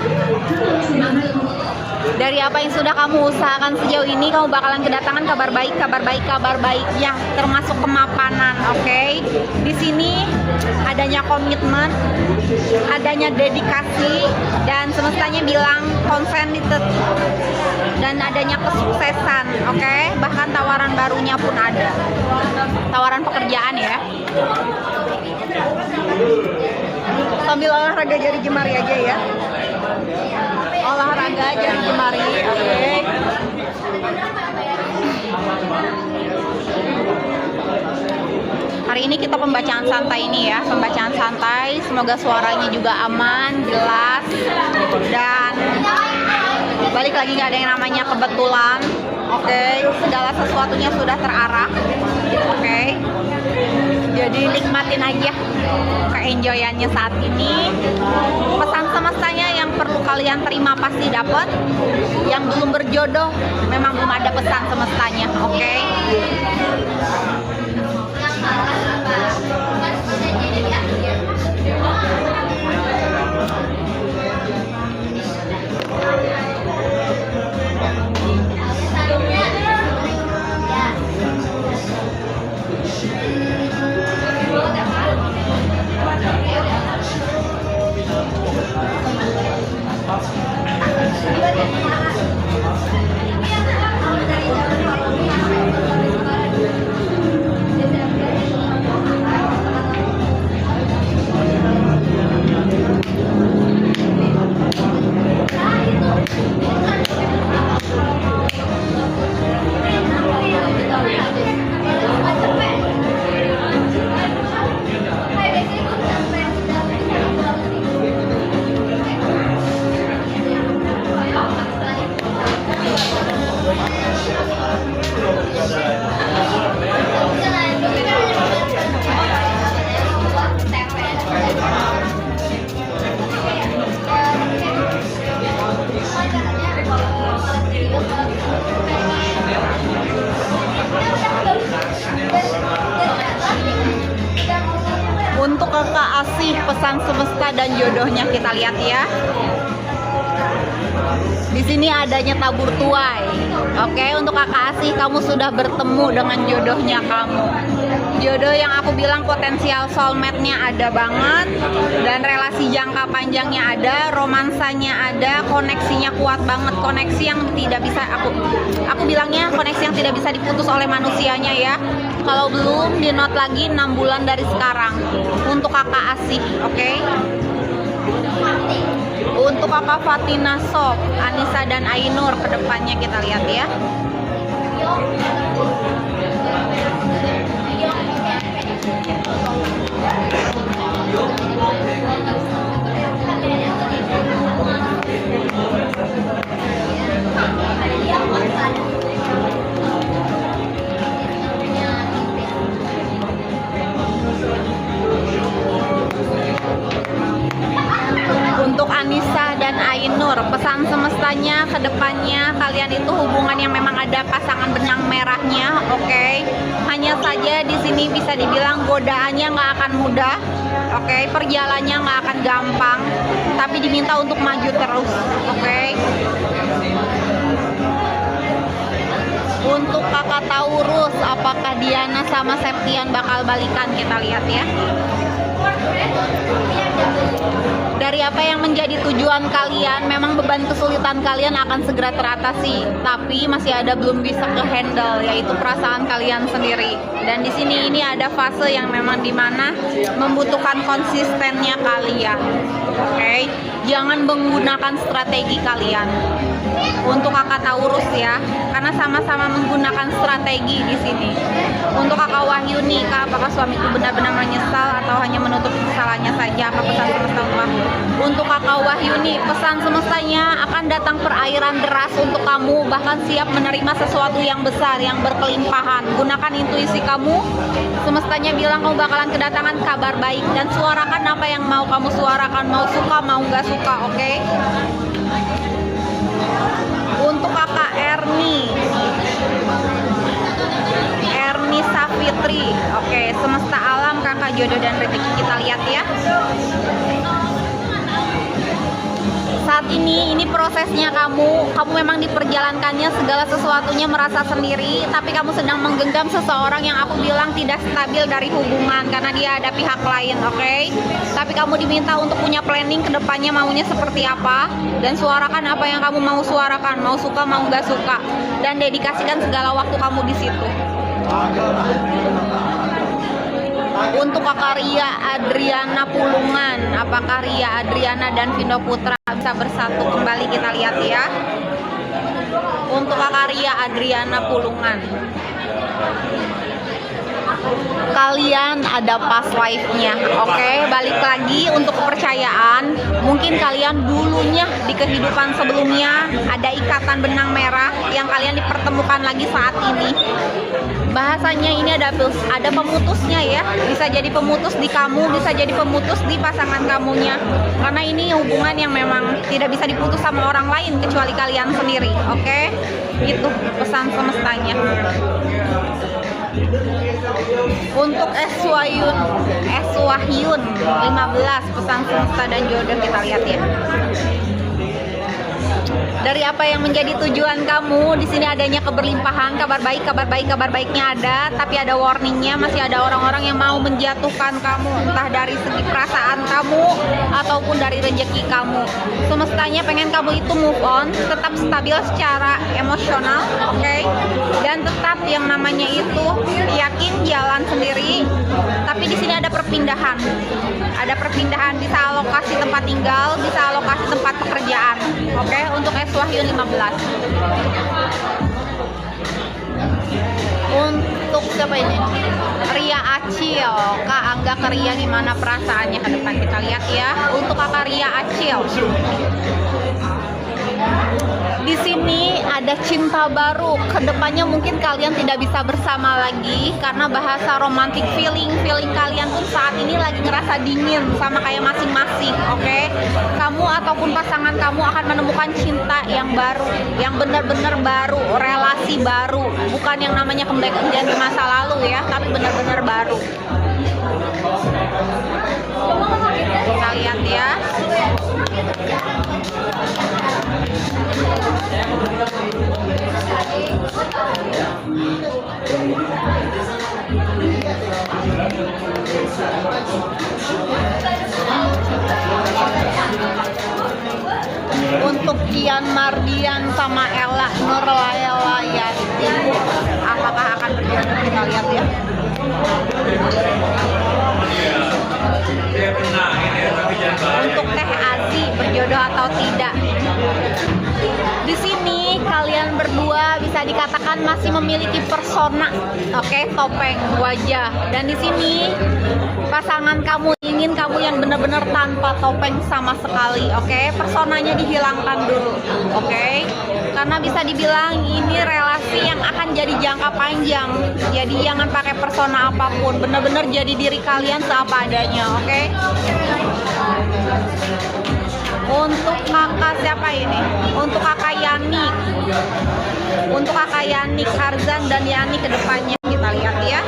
Dari apa yang sudah kamu usahakan sejauh ini, kamu bakalan kedatangan kabar baik, kabar baik, kabar baik ya, termasuk kemapanan, oke? Di sini adanya komitmen, adanya dedikasi, dan semestanya bilang consented, dan adanya kesuksesan, oke? Bahkan tawaran barunya pun ada, tawaran pekerjaan ya. Sambil olahraga jari jemari aja ya. Olahraga jari jemari, oke. Hari ini kita pembacaan santai ini ya, pembacaan santai. Semoga suaranya juga aman, jelas, dan balik lagi nggak ada yang namanya kebetulan, oke. Segala sesuatunya sudah terarah, oke. Jadi nikmatin aja keenjoyannya saat ini. Pesan semestanya yang perlu kalian terima pasti dapat. Yang belum berjodoh memang belum ada pesan semestanya, oke? kakak Asih, pesan semesta dan jodohnya kita lihat ya. Di sini adanya tabur tuai. Oke, untuk kakak Asih, kamu sudah bertemu dengan jodohnya kamu. Jodoh yang aku bilang potensial soulmate-nya ada banget, dan relasi jangka panjangnya ada, romansanya ada, koneksinya kuat banget, koneksi yang tidak bisa aku bilangnya koneksi yang tidak bisa diputus oleh manusianya ya. Kalau belum, di note lagi 6 bulan dari sekarang untuk kakak Asih, oke? Untuk kakak Fatina Sob, Anissa dan Ainur kedepannya kita lihat ya. Untuk Anissa dan Ainur, pesan semestanya ke depannya kalian itu hubungan yang memang ada pasangan benang merahnya, oke? Hanya saja di sini bisa dibilang godaannya nggak akan mudah, oke? Perjalanannya nggak akan gampang, tapi diminta untuk maju terus, oke? Untuk kakak Taurus, apakah Diana sama Septian bakal balikan? Kita lihat ya. Dari apa yang menjadi tujuan kalian, memang beban kesulitan kalian akan segera teratasi, tapi masih ada belum bisa ke handle, yaitu perasaan kalian sendiri. Dan di sini ini ada fase yang memang dimana membutuhkan konsistennya kalian, oke? Jangan menggunakan strategi kalian. Untuk kakak Taurus ya, karena sama-sama menggunakan strategi di sini. Untuk kakak Wahyuni, apakah suamiku benar-benar menyesal atau hanya menutup kesalahannya saja? Apa pesan semesta untuk aku? Untuk kakak Wahyuni, pesan semestanya akan datang perairan deras untuk kamu, bahkan siap menerima sesuatu yang besar, yang berkelimpahan. Gunakan intuisi kamu. Semestanya bilang kamu bakalan kedatangan kabar baik, dan suarakan apa yang mau kamu suarakan, mau suka mau nggak suka, oke? Untuk kakak Erni Safitri, oke, semesta alam, kakak jodoh dan rezeki kita lihat ya. Saat ini prosesnya kamu memang diperjalankannya segala sesuatunya merasa sendiri, tapi kamu sedang menggenggam seseorang yang aku bilang tidak stabil dari hubungan karena dia ada pihak lain, oke? Tapi kamu diminta untuk punya planning ke depannya maunya seperti apa, dan suarakan apa yang kamu mau suarakan, mau suka mau nggak suka, dan dedikasikan segala waktu kamu di situ. Untuk kakak Ria Adriana Pulungan, apakah Ria Adriana dan Vino Putra bisa bersatu kembali? Kita lihat ya. Untuk kakak Ria Adriana Pulungan, kalian ada past life-nya, oke? Balik lagi untuk kepercayaan, mungkin kalian dulunya di kehidupan sebelumnya ada ikatan benang merah yang kalian dipertemukan lagi saat ini. Bahasanya ini ada pemutusnya ya, bisa jadi pemutus di kamu, bisa jadi pemutus di pasangan kamunya, karena ini hubungan yang memang tidak bisa diputus sama orang lain kecuali kalian sendiri, oke? Itu pesan semestanya. Untuk Eswahyun 15, pesan semesta dan jodoh kita lihat ya. Dari apa yang menjadi tujuan kamu, di sini adanya keberlimpahan, kabar baiknya ada, tapi ada warningnya, masih ada orang-orang yang mau menjatuhkan kamu, entah dari segi perasaan kamu ataupun dari rezeki kamu. Semestanya pengen kamu itu move on, tetap stabil secara emosional, oke? Dan tetap yang namanya itu yakin jalan sendiri, tapi di sini ada perpindahan, bisa alokasi tempat tinggal, bisa alokasi tempat pekerjaan, oke? Untuk Eswahyun 15. Untuk siapa ini? Ria Acil, Kak Angga ke Ria gimana perasaannya ke depan, kita lihat ya. Untuk kakak Ria Acil, di sini ada cinta baru. Kedepannya mungkin kalian tidak bisa bersama lagi karena bahasa romantic feeling kalian pun saat ini lagi ngerasa dingin sama kayak masing-masing, oke? Kamu ataupun pasangan kamu akan menemukan cinta yang baru, yang benar-benar baru, relasi baru, bukan yang namanya kejadian di masa lalu ya, tapi benar-benar baru. Untuk Kian Mardian sama Ella Nurlayati, apakah akan berjodoh? Kita lihat ya. Untuk Teh Azi berjodoh atau tidak? Di sini kalian berdua bisa dikatakan masih memiliki persona, oke, topeng, wajah. Dan di sini pasangan kamu ingin kamu yang benar-benar tanpa topeng sama sekali, oke. Personanya dihilangkan dulu, oke. Karena bisa dibilang ini relasi yang akan jadi jangka panjang. Jadi jangan pakai persona apapun, benar-benar jadi diri kalian seapa adanya, oke. Untuk kakak siapa ini? Untuk kakak Yani. Untuk kakak Yani, Karzan dan Yani kedepannya kita lihat ya.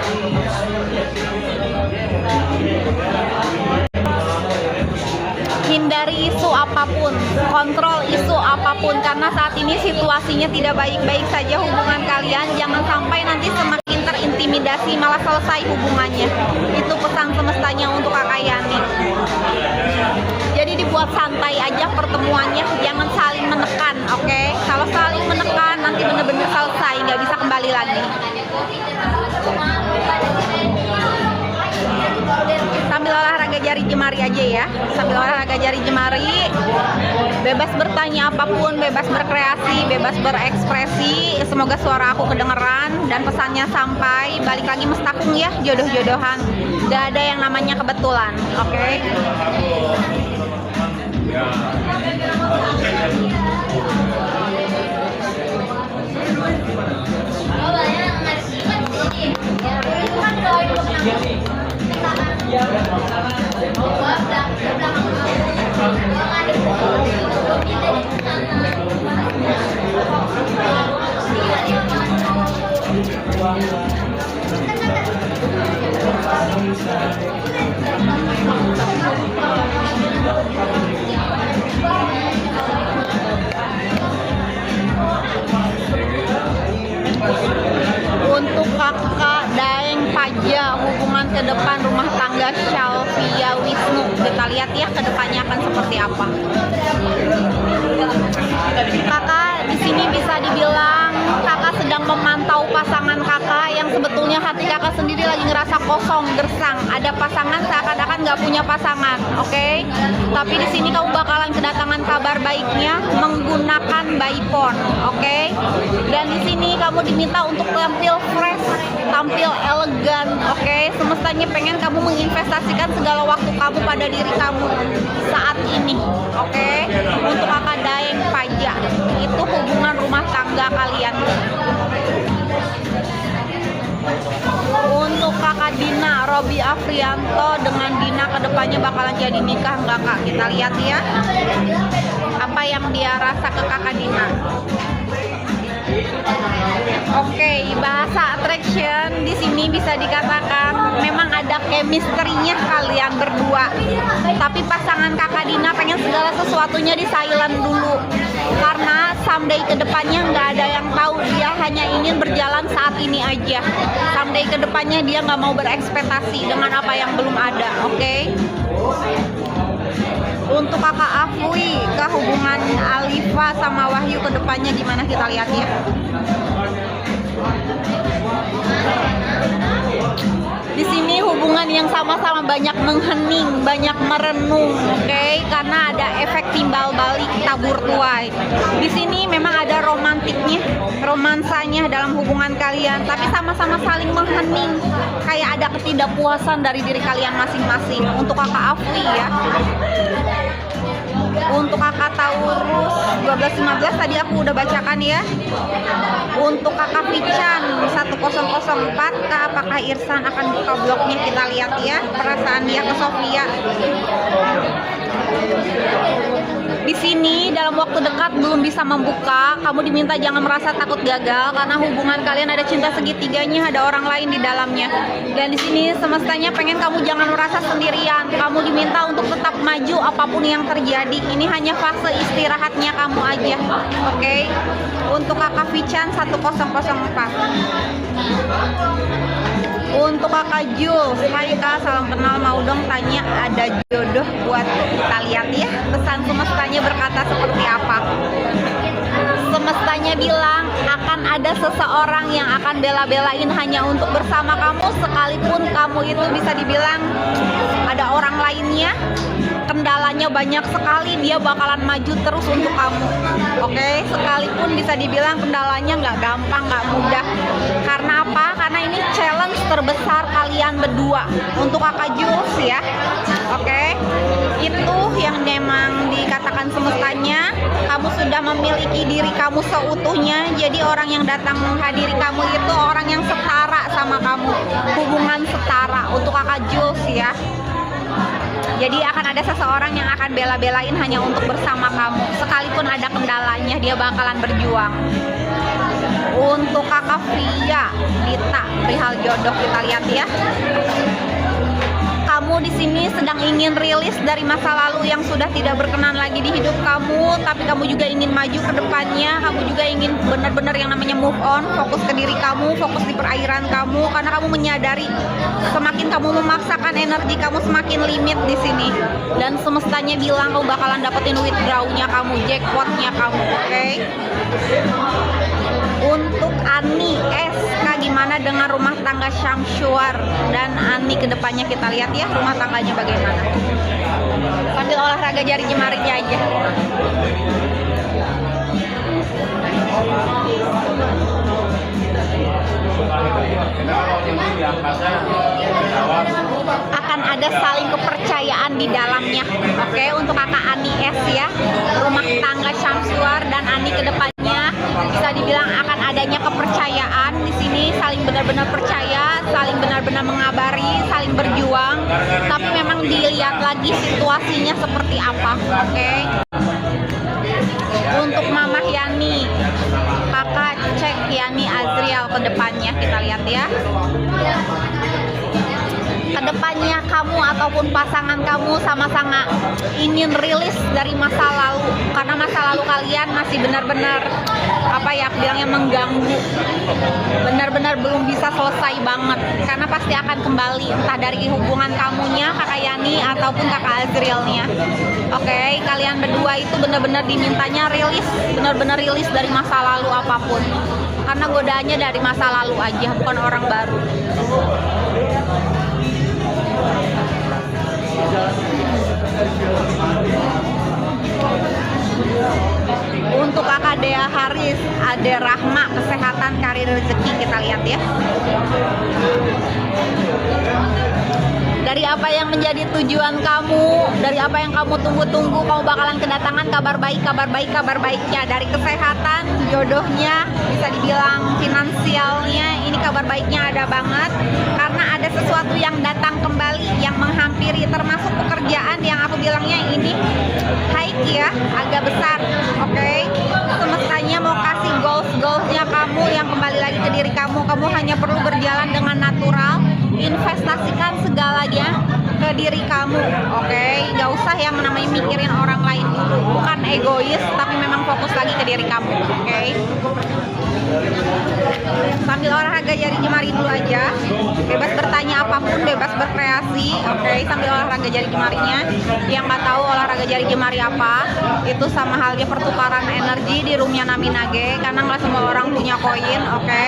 Hindari isu apapun, kontrol isu apapun, karena saat ini situasinya tidak baik-baik saja hubungan kalian. Jangan sampai nanti semakin terintimidasi malah selesai hubungannya. Itu pesan semestanya untuk kakak Yani. Jadi dibuat santai aja pertemuannya, jangan saling menekan, oke? Kalau saling menekan nanti bener-bener selesai, nggak bisa kembali lagi. Sambil olahraga jari jemari aja ya, sambil olahraga jari jemari, bebas bertanya apapun, bebas berkreasi, bebas berekspresi. Semoga suara aku kedengeran dan pesannya sampai. Balik lagi mestakung ya, jodoh-jodohan, gak ada yang namanya kebetulan, oke? Untuk kakak Daeng Paja, hubungan ke depan rumah tangga Shalvia Wisnu, kita lihat ya ke depannya akan seperti apa. Kakak di sini bisa dibilang kakak sedang memantau pasangan kakak yang sebetulnya hati kakak sendiri lagi ngerasa kosong, gersang. Ada pasangan seakan-akan nggak punya pasangan, oke? Tapi di sini kamu bakalan kedatangan kabar baiknya menggunakan by phone, oke? Dan di sini kamu diminta untuk tampil fresh, tampil elegan, oke? Semestanya pengen kamu menginvestasikan segala waktu kamu pada diri kamu saat ini, oke? Untuk kakak Daeng Paja, itu hubungan rumah tangga kalian. Untuk kakak Dina, Robi Afrianto dengan Dina kedepannya bakalan jadi nikah nggak kak? Kita lihat ya, apa yang dia rasa ke kakak Dina. Oke, bahasa attraction di sini bisa dikatakan memang ada chemistry-nya kalian berdua. Tapi pasangan kakak Dina pengen segala sesuatunya di silent dulu. Karena someday kedepannya nggak ada yang tahu, dia hanya ingin berjalan saat ini aja. Someday kedepannya dia nggak mau berekspektasi dengan apa yang belum ada, oke? Untuk kakak Afwi, ke hubungan Alifa sama Wahyu kedepannya gimana, kita lihat ya. Di sini hubungan yang sama-sama banyak menghening, banyak merenung, oke? Karena ada efek timbal balik tabur tuai. Di sini memang ada romantiknya, romansanya dalam hubungan kalian, tapi sama-sama saling menghening, kayak ada ketidakpuasan dari diri kalian masing-masing. Untuk kakak Afwi ya. Untuk kakak Taurus 1215 tadi aku udah bacakan ya. Untuk kakak Pican 1004, apakah Irsan akan buka blognya? Kita lihat ya perasaan dia ke Sofia. Di sini dalam waktu dekat belum bisa membuka. Kamu diminta jangan merasa takut gagal karena hubungan kalian ada cinta segitiganya, ada orang lain di dalamnya. Dan di sini semestanya pengen kamu jangan merasa sendirian. Kamu diminta untuk tetap maju apapun yang terjadi. Ini hanya fase istirahatnya kamu aja, oke? Untuk kakak Vican 1004. Untuk kakak Jul, hai kak, salam kenal, mau dong tanya ada jodoh buat kita lihat ya. Pesan semestanya berkata seperti apa? semestanya bilang akan ada seseorang yang akan bela-belain hanya untuk bersama kamu, sekalipun kamu itu bisa dibilang ada orang lainnya, kendalanya banyak sekali, dia bakalan maju terus untuk kamu. Oke, sekalipun bisa dibilang kendalanya nggak gampang, nggak mudah. Karena apa? Karena ini challenge terbesar kalian berdua untuk Kakak Jules ya. Oke, itu yang memang dikatakan semestanya. Kamu sudah memiliki diri kamu seutuhnya. Jadi orang yang datang menghadiri kamu itu orang yang setara sama kamu, hubungan setara untuk Kakak Jules ya. Jadi akan ada seseorang yang akan bela-belain hanya untuk bersama kamu, sekalipun ada kendalanya dia bakalan berjuang. Untuk Kakak Via, Dita, perihal jodoh kita lihat ya. Kamu di sini sedang ingin rilis dari masa lalu yang sudah tidak berkenan lagi di hidup kamu, tapi kamu juga ingin maju ke depannya. Kamu juga ingin benar-benar yang namanya move on, fokus ke diri kamu, fokus di perairan kamu, karena kamu menyadari semakin kamu memaksakan energi kamu semakin limit di sini. Dan semestanya bilang kamu bakalan dapetin withdrawnya kamu, jackpotnya kamu, oke? Untuk Ani SK, gimana dengan rumah tangga Syamsuar dan Ani kedepannya, kita lihat ya rumah tangganya bagaimana. Sambil olahraga jari jemarinya aja. Akan ada saling kepercayaan di dalamnya. Oke, untuk Kakak Ani S ya, rumah tangga Syamsuar dan Ani kedepannya bisa dibilang akan adanya kepercayaan di sini, saling benar-benar percaya, saling benar-benar mengabari, saling berjuang. Tapi memang dilihat lagi situasinya seperti apa. Oke. Untuk Mama Yani, Kakak cek Yani Azriel ke depannya, kita lihat ya. Kedepannya kamu ataupun pasangan kamu sama-sama ingin rilis dari masa lalu, karena masa lalu kalian masih benar-benar apa ya bilangnya mengganggu, benar-benar belum bisa selesai banget, karena pasti akan kembali entah dari hubungan kamunya Kakak Yani ataupun Kakak Azrielnya. Oke, kalian berdua itu benar-benar dimintanya rilis, benar-benar rilis dari masa lalu apapun, karena godaannya dari masa lalu aja, bukan orang baru. Untuk Kakak Dea Haris, Ade Rahma, kesehatan, karir, rezeki, kita lihat ya. Dari apa yang menjadi tujuan kamu, dari apa yang kamu tunggu-tunggu, kamu bakalan kedatangan kabar baik, kabar baik, kabar baiknya. Dari kesehatan, jodohnya, bisa dibilang finansialnya, ini kabar baiknya ada banget. Karena ada sesuatu yang datang kembali, yang menghampiri, termasuk pekerjaan yang aku bilangnya ini high ya, agak besar. Oke, semestanya mau kasih goals-goalsnya kamu yang kembali lagi ke diri kamu. Kamu hanya perlu berjalan dengan natural, investasikan segalanya ke diri kamu. Oke, gak usah yang namanya mikirin orang lain dulu, bukan egois, tapi memang fokus lagi ke diri kamu. Oke, sambil olahraga jari jemari dulu aja, bebas bertanya apapun, bebas berkreasi. Oke, sambil olahraga jari jemarinya. Yang nggak tahu olahraga jari jemari apa, itu sama halnya pertukaran energi di roomnya Naminage, karena nggak semua orang punya koin. Oke,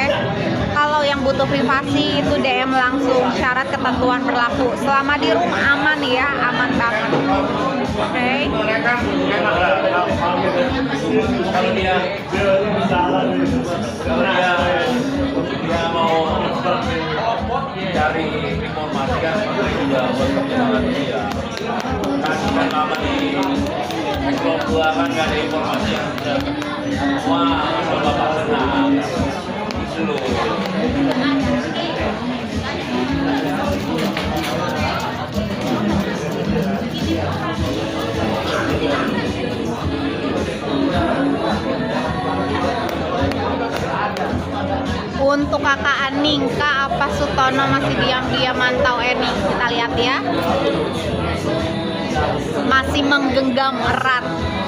kalau yang butuh privasi itu DM langsung, syarat ketentuan berlaku. Selama di room aman ya, aman banget. Oke. Kalau dia mau cari informasi kan juga buat perjalanan dia. Kan nama di Explore 2 kan gak ada informasi yang sudah semua bapak senang dulu. Untuk Kakak Aning, Kak apa Sutono masih diam-diam mantau Eni, kita lihat ya. Masih menggenggam erat.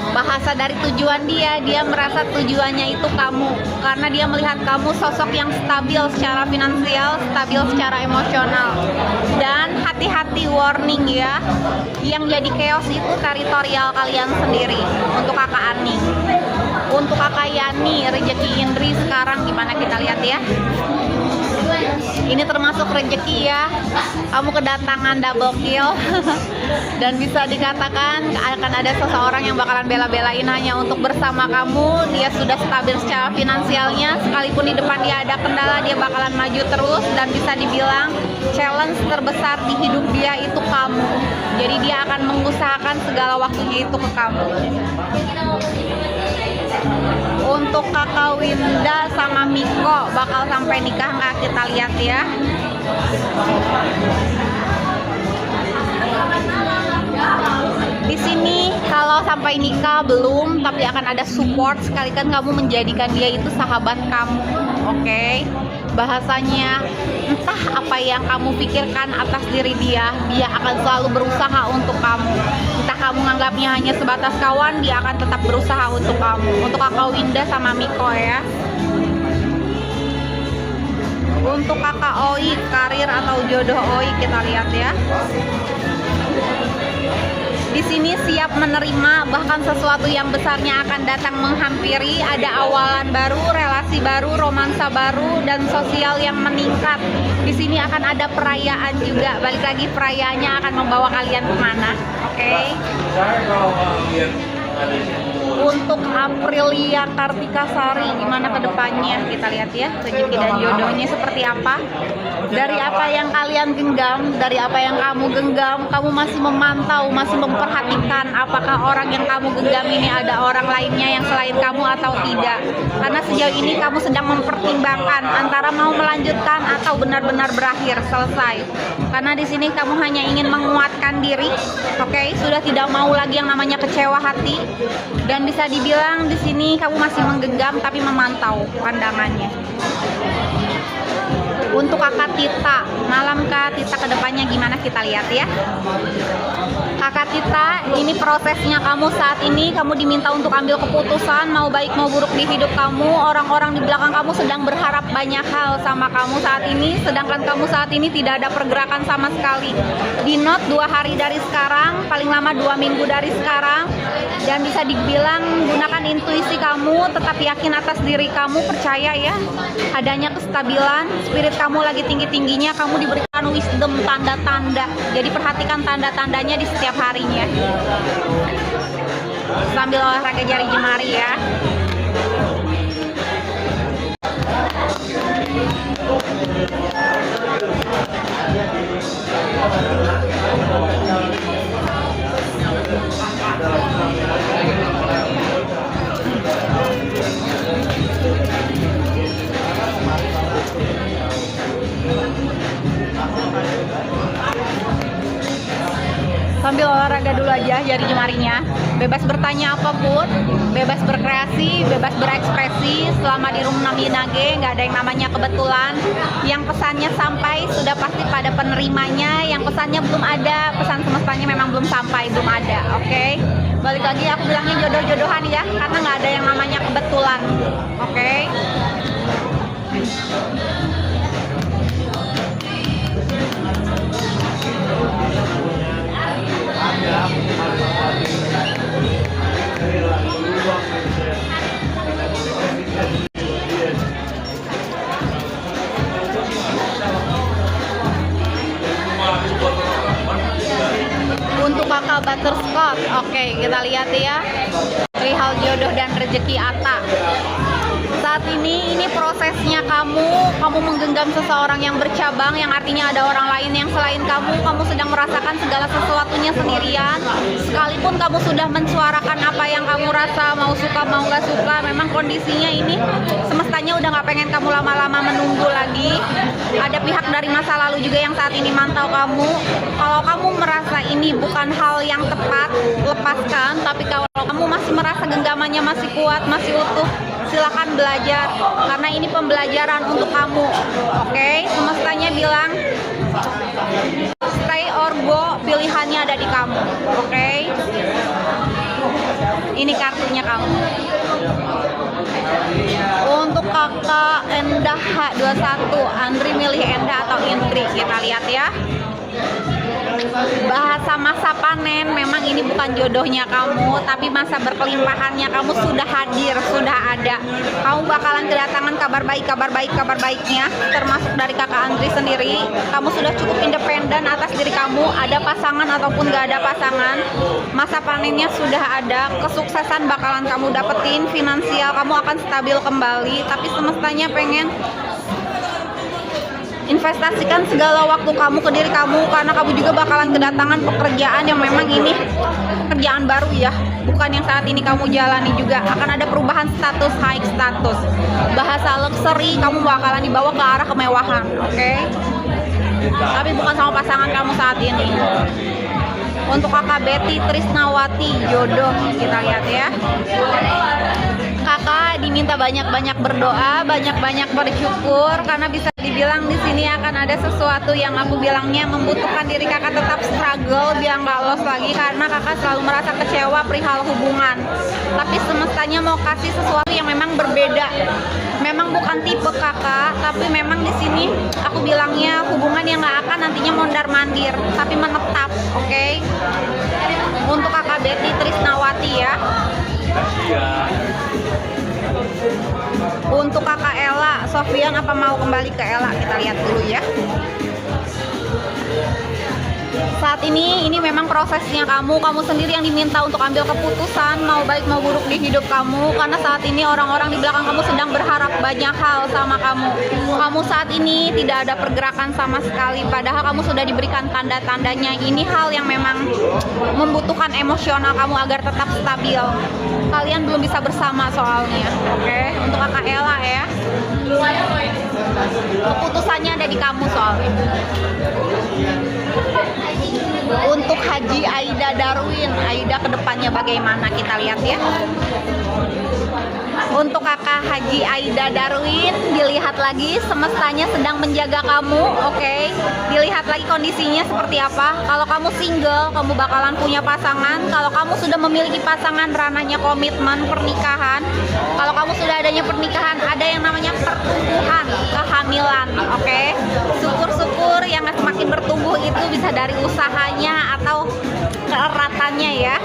Bahasa dari tujuan dia merasa tujuannya itu kamu, karena dia melihat kamu sosok yang stabil secara finansial, stabil secara emosional. Dan hati-hati, warning ya, yang jadi chaos itu teritorial kalian sendiri. Untuk Kakak Aning, Untuk kakak Yani, rezeki Indri sekarang gimana kita lihat ya. Ini termasuk rezeki ya. Kamu kedatangan double kill. Dan bisa dikatakan akan ada seseorang yang bakalan bela-belain hanya untuk bersama kamu. Dia sudah stabil secara finansialnya. Sekalipun di depan dia ada kendala, dia bakalan maju terus. Dan bisa dibilang challenge terbesar di hidup dia itu kamu. Jadi dia akan mengusahakan segala waktunya itu ke kamu. Untuk kakak Winda sama Miko bakal sampai nikah nggak, kita lihat ya. Di sini kalau sampai nikah belum, tapi akan ada support. Sekali kan kamu menjadikan dia itu sahabat kamu, oke? Bahasanya entah apa yang kamu pikirkan atas diri dia, dia akan selalu berusaha untuk kamu. Entah kamu nganggapnya hanya sebatas kawan, dia akan tetap berusaha untuk kamu. Untuk kakak Winda sama Miko ya. Untuk kakak Oi, karir atau jodoh Oi, kita lihat ya. Di sini siap menerima, bahkan sesuatu yang besarnya akan datang menghampiri. Ada awalan baru, relasi baru, romansa baru, dan sosial yang meningkat. Di sini akan ada perayaan juga. Balik lagi, perayaannya akan membawa kalian kemana, oke? Saya kalau lihat ada Untuk Aprilia Kartika Sari, gimana ke depannya? Kita lihat ya, rezeki dan jodohnya seperti apa. Dari apa yang kalian genggam, dari apa yang kamu genggam, kamu masih memantau, masih memperhatikan apakah orang yang kamu genggam ini ada orang lainnya yang selain kamu atau tidak. Karena sejauh ini kamu sedang mempertimbangkan antara mau melanjutkan atau benar-benar berakhir, selesai. Karena di sini kamu hanya ingin menguatkan diri, oke? Sudah tidak mau lagi yang namanya kecewa hati. Dan bisa dibilang di sini kamu masih menggenggam tapi memantau pandangannya. Untuk kakak Tita, malam kak Tita kedepannya gimana kita lihat ya. Kakak Tita, ini prosesnya kamu saat ini, kamu diminta untuk ambil keputusan mau baik mau buruk di hidup kamu. Orang-orang di belakang kamu sedang berharap banyak hal sama kamu saat ini, sedangkan kamu saat ini tidak ada pergerakan sama sekali. Di note 2 hari dari sekarang, paling lama 2 minggu dari sekarang. Dan bisa dibilang gunakan intuisi kamu, tetap yakin atas diri kamu, percaya ya adanya kestabilan, spirit kamu lagi tinggi-tingginya, kamu diberikan wisdom, tanda-tanda. Jadi perhatikan tanda-tandanya di setiap harinya. Sambil olahraga jari jemari ya. Sambil olahraga dulu aja jari jemarinya. Bebas bertanya apapun, bebas berkreasi, bebas berekspresi. Selama di room Naminage nggak ada yang namanya kebetulan. Yang pesannya sampai sudah pasti pada penerimanya. Yang pesannya belum ada, pesan semestanya memang belum sampai, belum ada. Oke? Balik lagi aku bilangnya jodoh-jodohan ya, karena nggak ada yang namanya kebetulan. Oke? Untuk kakak Butterscotch, oke, kita lihat ya. Perihal jodoh dan rezeki Atta. Saat ini prosesnya kamu menggenggam seseorang yang bercabang, yang artinya ada orang lain yang selain kamu sedang merasakan segala sesuatunya sendirian. Sekalipun kamu sudah mensuarakan apa yang kamu rasa, mau suka mau nggak suka, memang kondisinya ini semestanya udah nggak pengen kamu lama-lama menunggu lagi. Ada pihak dari masa lalu juga yang saat ini mantau kamu. Kalau kamu merasa ini bukan hal yang tepat, lepaskan. Tapi kalau kamu masih merasa genggamannya masih kuat, masih utuh, silakan belajar, karena ini pembelajaran untuk kamu. Oke? Semestanya bilang stay or go, pilihannya ada di kamu. Oke? Ini kartunya kamu. Untuk kakak Endah H21, Andri milih Endah atau Indri? Kita lihat ya. Bahasa masa panen, memang ini bukan bukan jodohnya kamu, tapi masa berkelimpahannya kamu sudah hadir, sudah ada. Kamu bakalan kedatangan kabar baiknya, termasuk dari kakak Andri sendiri. Kamu sudah cukup independen atas diri kamu, ada pasangan ataupun gak ada pasangan. Masa panennya sudah ada, kesuksesan bakalan kamu dapetin, finansial kamu akan stabil kembali, tapi semestanya pengen investasikan segala waktu kamu ke diri kamu, karena kamu juga bakalan kedatangan pekerjaan yang memang ini pekerjaan baru ya, bukan yang saat ini kamu jalani. Juga akan ada perubahan status, high status, bahasa luxury, kamu bakalan dibawa ke arah kemewahan, oke? Tapi bukan sama pasangan kamu saat ini. Untuk kakak Betty Trisnawati, jodoh, kita lihat ya. Kakak diminta banyak-banyak berdoa, banyak-banyak bersyukur, karena bisa dibilang di sini akan ada sesuatu yang aku bilangnya membutuhkan diri kakak tetap struggle biar nggak lost lagi, karena kakak selalu merasa kecewa perihal hubungan. Tapi semestanya mau kasih sesuatu yang memang berbeda. Memang bukan tipe kakak, tapi memang di sini aku bilangnya hubungan yang nggak akan nantinya mondar-mandir, tapi menetap, oke? Untuk kakak Betty Trisnawati ya. Untuk kakak Ella, Sofian apa mau kembali ke Ella? Kita lihat dulu ya. Saat ini memang prosesnya kamu sendiri yang diminta untuk ambil keputusan mau baik mau buruk di hidup kamu, karena saat ini orang-orang di belakang kamu sedang berharap banyak hal sama kamu. Kamu saat ini tidak ada pergerakan sama sekali, padahal kamu sudah diberikan tanda-tandanya. Ini hal yang memang membutuhkan emosional kamu agar tetap stabil. Kalian belum bisa bersama soalnya, oke? Untuk kakak Ella ya, keputusannya ada di kamu soalnya. Untuk Haji Aida Darwin, Aida kedepannya bagaimana, kita lihat ya. Untuk kakak Haji Aida Darwin, dilihat lagi semestanya sedang menjaga kamu, oke? Dilihat lagi kondisinya seperti apa. Kalau kamu single, kamu bakalan punya pasangan. Kalau kamu sudah memiliki pasangan, ranahnya komitmen pernikahan. Kalau kamu sudah adanya pernikahan, ada yang namanya pertumbuhan, kehamilan, oke? Syukur-syukur yang semakin bertumbuh itu bisa dari usahanya atau keeratannya ya.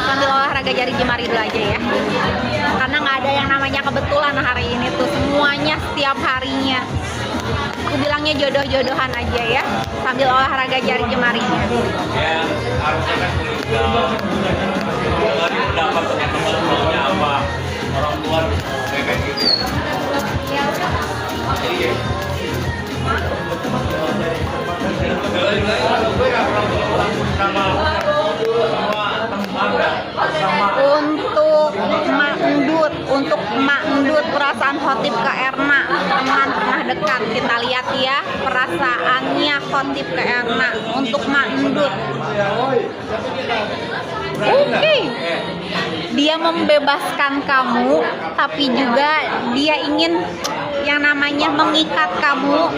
Sambil olahraga jari jemari dulu aja ya, karena nggak ada yang namanya kebetulan hari ini tuh, semuanya setiap harinya. Aku bilangnya jodoh-jodohan aja ya, sambil olahraga jari jemarinya. Ya harusnya kan meninggal dari pendapat teman-temannya apa, orang tua kayak gitu ya. Iya. Untuk Mak Endut, perasaan Khotib ke Erna, teman pernah dekat, kita lihat ya perasaannya Khotib ke Erna untuk Mak Endut. Oke. Dia membebaskan kamu, tapi juga dia ingin yang namanya mengikat kamu,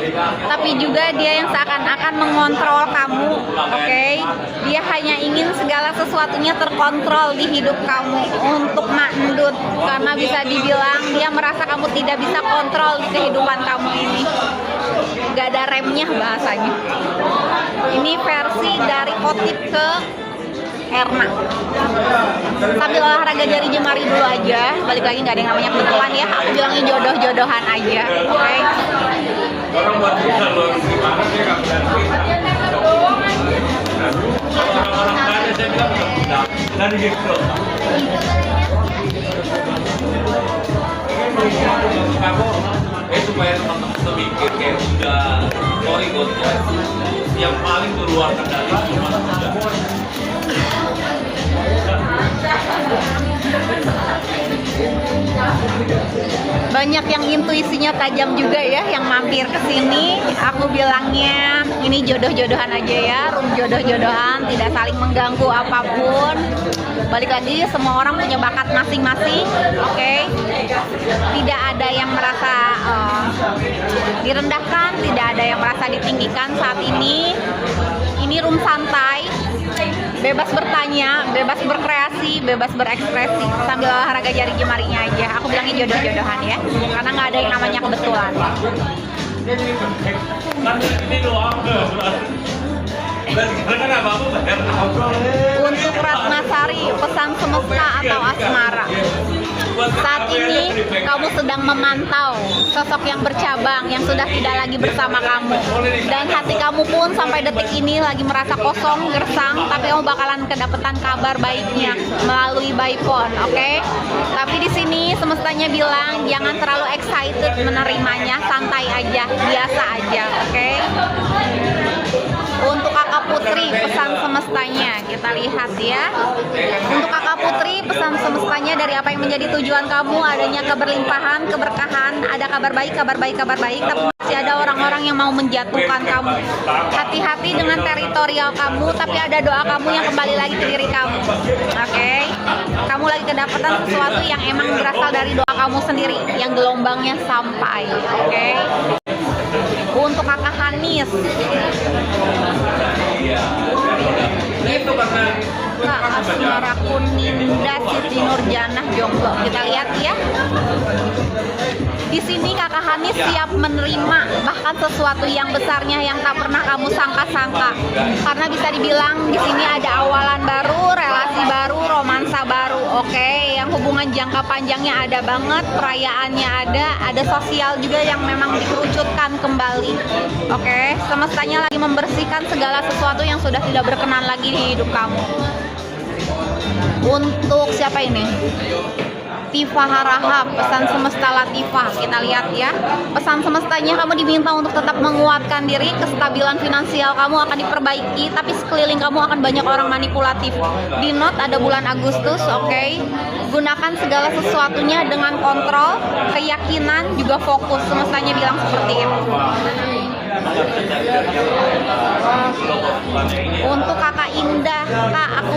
tapi juga dia yang seakan-akan mengontrol kamu, oke? Dia hanya ingin segala sesuatunya terkontrol di hidup kamu. Untuk Mak Endut, karena bisa dibilang dia merasa kamu tidak bisa kontrol di kehidupan kamu ini. Gak ada remnya bahasanya. Ini versi dari Khotib ke Erna. Sambil olahraga jari jemari dulu aja. Balik lagi, nggak ada yang namanya kebetulan ya. Aku bilangnya jodoh-jodohan aja, oke? Orang buat bisa loh, gimana sih nggak berarti? Orang-orang kaya saya bilang nggak dari gitu. Kamu, supaya teman-teman semikir kayak udah sorry ya, yang paling keluar kendali cuma udah. Banyak yang intuisinya tajam juga ya yang mampir ke sini. Aku bilangnya ini jodoh-jodohan aja ya, room jodoh-jodohan, tidak saling mengganggu apapun. Balik lagi, semua orang punya bakat masing-masing, oke? Tidak ada yang merasa direndahkan, tidak ada yang merasa ditinggikan saat ini. Ini room santai, bebas bertanya, bebas berkreasi, bebas berekspresi, sambil olahraga jari jemarinya aja. Aku bilangnya jodoh-jodohan ya, karena nggak ada yang namanya kebetulan. Sekarang kan apa-apa bayar ngobrol. Untuk Ratnasari, pesan semesta atau asmara. Saat ini kamu sedang memantau sosok yang bercabang yang sudah tidak lagi bersama kamu, dan hati kamu pun sampai detik ini lagi merasa kosong, gersang, tapi kamu bakalan kedapetan kabar baiknya melalui by phone, oke? Tapi di sini semestanya bilang jangan terlalu excited menerimanya, santai aja, biasa aja, oke? Untuk kakak Putri, pesan semestanya kita lihat ya. Untuk kakak Putri, pesan semestanya dari apa yang menjadi tujuan kamu, adanya keberlimpahan, keberkahan, ada kabar baik, kabar baik, kabar baik, tapi masih ada orang-orang yang mau menjatuhkan kamu. Hati-hati dengan teritorial kamu, tapi ada doa kamu yang kembali lagi ke diri kamu, oke? Kamu lagi kedapatan sesuatu yang emang berasal dari doa kamu sendiri, yang gelombangnya sampai, oke? Untuk kakak Hanis, Iya. Itu karena Kak Asmara Kuninda Siti Nurjanah jomblo. Kita lihat ya. Di sini kakak Hanis siap menerima bahkan sesuatu yang besarnya yang tak pernah kamu sangka-sangka. Karena bisa dibilang di sini ada awalan baru, relasi baru, romansa baru. Oke, yang hubungan jangka panjangnya ada banget, perayaannya ada sosial juga yang memang dikerucutkan kembali. Oke, semestanya lagi membersihkan segala sesuatu yang sudah tidak berkenan lagi di hidup kamu. Untuk siapa ini? Tifa Harahap, pesan semesta Latifah. Kita lihat ya. Pesan semestanya kamu diminta untuk tetap menguatkan diri, kestabilan finansial kamu akan diperbaiki, tapi sekeliling kamu akan banyak orang manipulatif. Di note ada bulan Agustus, oke? Gunakan segala sesuatunya dengan kontrol, keyakinan, juga fokus. Semestanya bilang seperti itu. Untuk kakak Indah, kak aku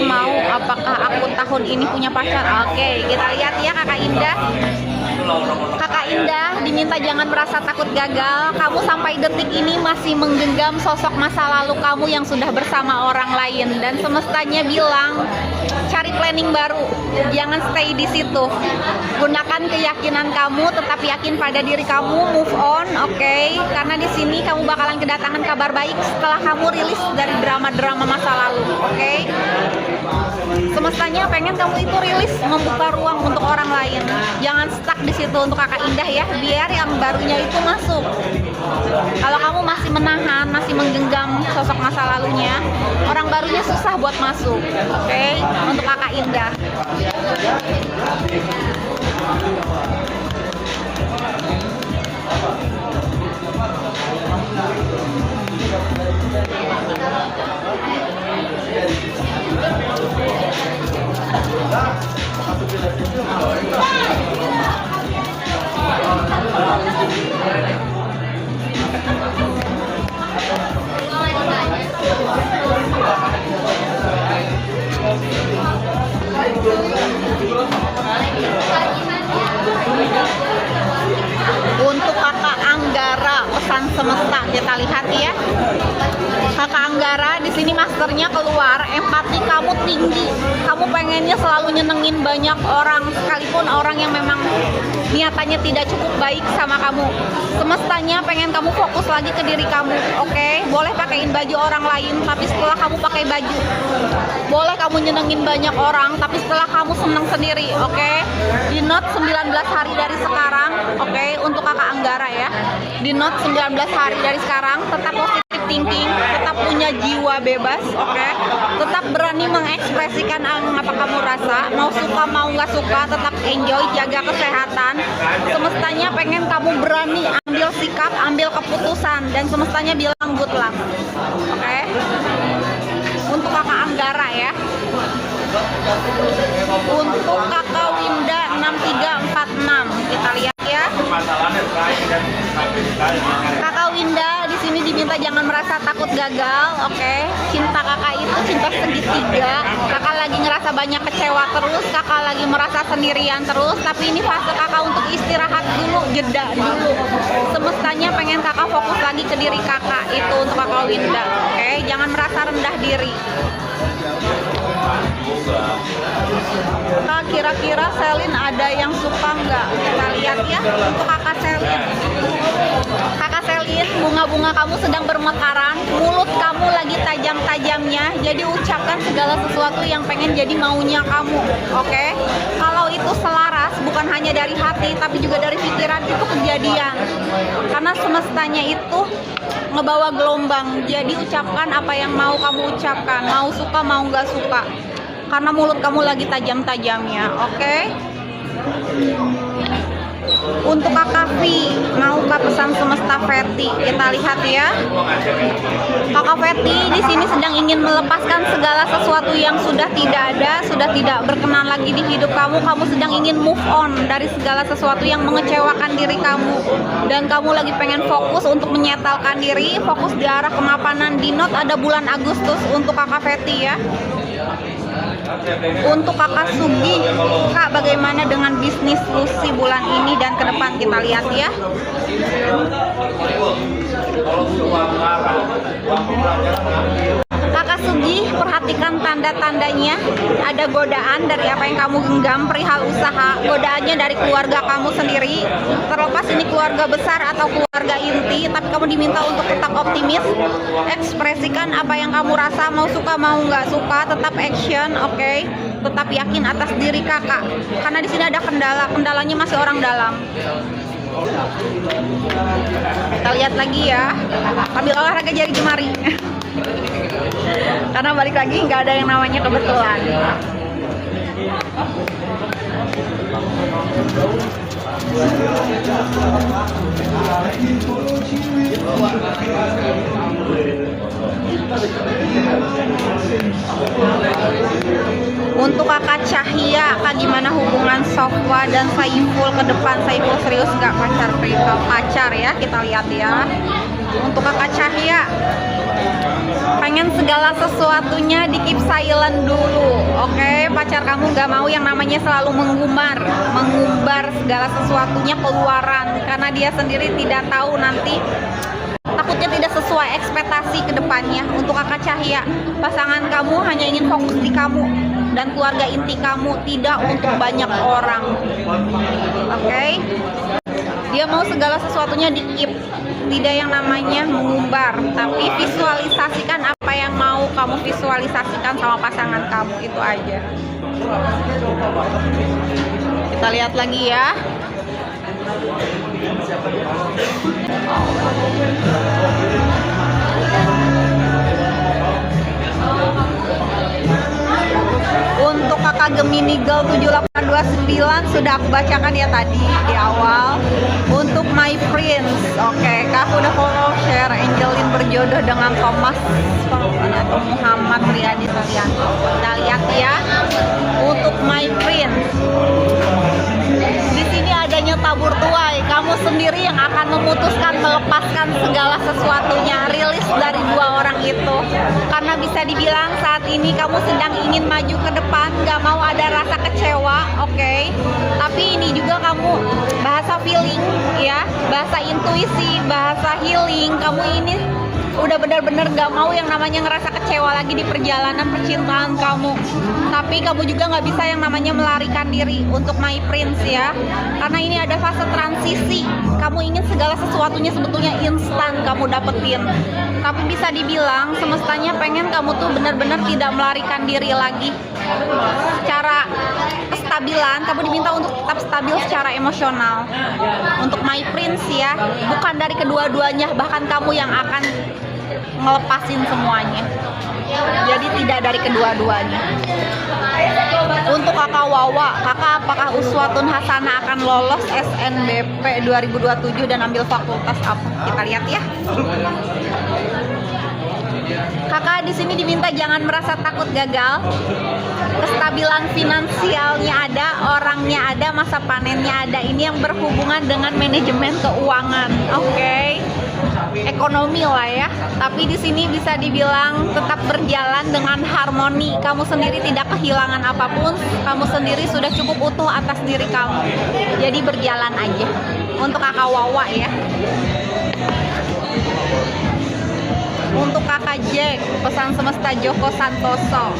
mau apakah aku tahun ini punya pacar? Oke, kita lihat ya kakak Indah. Kakak Indah diminta jangan merasa takut gagal. Kamu sampai detik ini masih menggenggam sosok masa lalu kamu yang sudah bersama orang lain, dan semestanya bilang cari planning baru, jangan stay di situ. Gunakan keyakinan kamu, tetap yakin pada diri kamu, move on, oke? Karena di sini kamu bakalan kedatangan kabar baik setelah kamu rilis dari drama-drama masa lalu, oke? Semestanya pengen kamu itu rilis, membuka ruang untuk orang lain. Jangan stuck di situ untuk kakak Indah ya, biar yang barunya itu masuk. Kalau kamu masih menahan, masih menggenggam sosok masa lalunya, orang barunya susah buat masuk, oke? Untuk kakak Indah. Untuk kakak Anggara, pesan semesta kita lihat ya. Kakak Anggara di sini masternya keluar, empati kamu tinggi. Kamu pengennya selalu nyenengin banyak orang, sekalipun orang yang memang niatannya tidak cukup baik sama kamu. Semestanya pengen kamu fokus lagi ke diri kamu, oke? Boleh pakaiin baju orang lain, tapi setelah kamu pakai baju, boleh kamu nyenengin banyak orang, tapi setelah kamu seneng sendiri, oke? Di note 19 hari dari sekarang, oke? Untuk kakak Anggara ya. Di note 19 hari dari sekarang, tetap positif thinking, tetap punya jiwa bebas, oke? Tetap berani mengekspresikan apa kamu rasa, mau suka mau nggak suka, tetap enjoy, jaga kesehatan. Semestanya pengen kamu berani ambil sikap, ambil keputusan, dan semestanya bilang good luck, oke? Untuk kakak Anggara ya. Untuk kakak Winda 6346 kita lihat ya. Kakak Winda di sini diminta jangan merasa takut gagal, oke? Cinta kakak itu cinta segitiga. Kakak lagi ngerasa banyak kecewa terus, kakak lagi merasa sendirian terus, tapi ini fase kakak untuk istirahat dulu, jeda dulu. Semestanya pengen kakak fokus lagi ke diri kakak, itu untuk kakak Winda, oke? Jangan merasa rendah diri. Kak, kira-kira Selin ada yang suka nggak? Kita lihat ya. Untuk kakak Selin, bunga-bunga kamu sedang bermekaran. tajam-tajamnya, jadi ucapkan segala sesuatu yang pengen jadi maunya kamu, oke? Kalau itu selaras, bukan hanya dari hati, tapi juga dari pikiran, itu kejadian. Karena semestanya itu ngebawa gelombang, jadi ucapkan apa yang mau kamu ucapkan, mau suka, mau nggak suka. Karena mulut kamu lagi tajam-tajamnya, oke? Untuk Kakak V, maukah pesan semesta Fetty? Kita lihat ya. Kakak Fetty di sini sedang ingin melepaskan segala sesuatu yang sudah tidak ada, sudah tidak berkenan lagi di hidup kamu. Kamu sedang ingin move on dari segala sesuatu yang mengecewakan diri kamu. Dan kamu lagi pengen fokus untuk menyetalkan diri, fokus di arah kemapanan. Di note ada bulan Agustus untuk Kakak Fetty ya. Untuk Kakak Sugi, Kak, bagaimana dengan bisnis Lucy bulan ini dan ke depan? Kita lihat ya. Kakak Sugi, perhatikan tanda-tandanya. Ada godaan dari apa yang kamu genggam perihal usaha. Godaannya dari keluarga kamu sendiri. Terlepas ini keluarga besar atau keluarga inti, tapi kamu diminta untuk tetap optimis. Ekspresikan apa yang kamu rasa, mau suka mau nggak suka, tetap action, oke? Tetap yakin atas diri kakak. Karena di sini ada kendala, kendalanya masih orang dalam. Kita lihat lagi ya. Ambil olahraga jari jemari. Karena balik lagi nggak ada yang namanya kebetulan. Untuk Kakak Cahya, Kak, gimana hubungan Sofwa dan Saiful ke depan? Saiful serius nggak pacar ya? Kita lihat ya. Untuk Kakak Cahya, pengen segala sesuatunya di keep silent dulu, oke? Pacar kamu nggak mau yang namanya selalu mengumbar segala sesuatunya keluaran, karena dia sendiri tidak tahu nanti, takutnya tidak sesuai ekspektasi ke depannya. Untuk Kakak Cahya, pasangan kamu hanya ingin fokus di kamu dan keluarga inti kamu, tidak untuk banyak orang, oke? Dia mau segala sesuatunya di keep, tidak yang namanya mengumbar, tapi visualisasikan apa yang mau kamu visualisasikan sama pasangan kamu, itu aja. Kita lihat lagi ya. Untuk Kakak Gemini Girl 7829 sudah aku bacakan ya tadi di awal. Untuk My Prince, oke, Kak, aku udah follow, share Angelin berjodoh dengan Thomas atau Muhammad Riyadi Saryanto. Kita lihat ya. Untuk My Prince, di sini adanya tabur tuai. Kamu sendiri yang akan memutuskan melepaskan segala sesuatunya, rilis dari dua orang itu. Karena bisa dibilang saat ini kamu sedang ingin maju ke depan, gak mau ada rasa kecewa, oke? Tapi ini juga kamu bahasa feeling ya, bahasa intuisi, bahasa healing. Kamu ini udah benar-benar gak mau yang namanya ngerasa kecewa lagi di perjalanan percintaan kamu. Tapi kamu juga gak bisa yang namanya melarikan diri. Untuk My Prince ya, karena ini ada fase transisi. Kamu ingin segala sesuatunya sebetulnya instan kamu dapetin, tapi bisa dibilang semestanya pengen kamu tuh benar-benar tidak melarikan diri lagi. Secara kestabilan, kamu diminta untuk tetap stabil secara emosional. Untuk My Prince ya, bukan dari kedua-duanya, bahkan kamu yang akan ngelepasin semuanya. Jadi tidak dari kedua-duanya. Untuk Kakak Wawa, Kakak, apakah Uswatun Hasanah akan lolos SNBP 2027 dan ambil fakultas apa? Kita lihat ya. Kakak di sini diminta jangan merasa takut gagal. Kestabilan finansialnya ada, orangnya ada, masa panennya ada. Ini yang berhubungan dengan manajemen keuangan, oke? Ekonomi lah ya. Tapi di sini bisa dibilang tetap berjalan dengan harmoni. Kamu sendiri tidak kehilangan apapun. Kamu sendiri sudah cukup utuh atas diri kamu. Jadi berjalan aja. Untuk Kakak Wawa ya. Untuk Kakak Jack, pesan semesta Joko Santoso.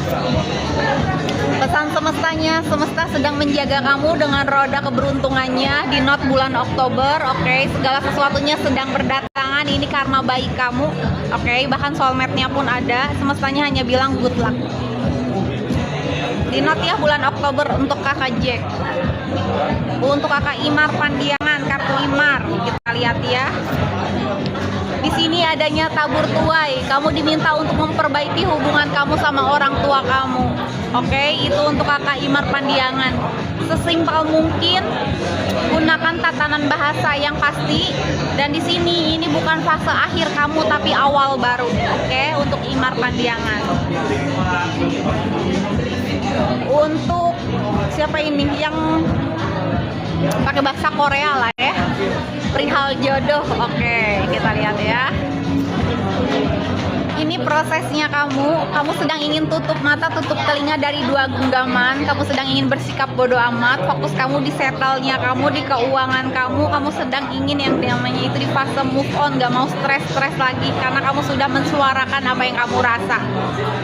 Pesan semestanya, semesta sedang menjaga kamu dengan roda keberuntungannya di not bulan Oktober, oke? Segala sesuatunya sedang berdatangan jangan ini karma baik kamu, oke? Bahkan soulmate-nya pun ada, semestanya hanya bilang good luck. Di note ya bulan Oktober untuk kakak Jack, untuk kakak Imar Pandiangan, kartu Imar kita lihat ya. Di sini adanya tabur tuai, kamu diminta untuk memperbaiki hubungan kamu sama orang tua kamu, oke? Itu untuk kakak Imar Pandiangan. Sesimpel mungkin, gunakan tatanan bahasa yang pasti. Dan di sini ini bukan fase akhir kamu tapi awal baru, oke? Untuk Imar Pandiangan. Untuk siapa ini yang pakai bahasa Korea lah ya, perihal jodoh, oke, kita lihat ya. Ini prosesnya kamu sedang ingin tutup mata, tutup telinga dari dua genggaman, kamu sedang ingin bersikap bodoh amat, fokus kamu di settle-nya kamu, di keuangan kamu sedang ingin yang namanya itu di fase move on, gak mau stres-stres lagi, karena kamu sudah mensuarakan apa yang kamu rasa,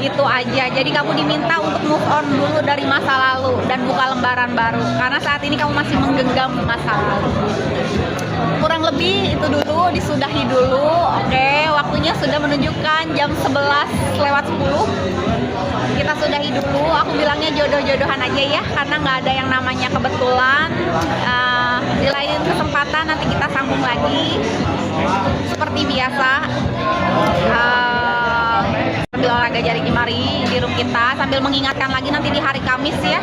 itu aja. Jadi kamu diminta untuk move on dulu dari masa lalu, dan buka lembaran baru, karena saat ini kamu masih menggenggam masa lalu. Kurang lebih itu dulu, disudahi dulu, oke? Waktunya sudah menunjukkan jam 11:10. Kita sudahi dulu. Aku bilangnya jodoh-jodohan aja ya, karena nggak ada yang namanya kebetulan. Di lain kesempatan nanti kita sambung lagi seperti biasa, sambil olahraga jari jemari di room kita, sambil mengingatkan lagi nanti di hari Kamis ya,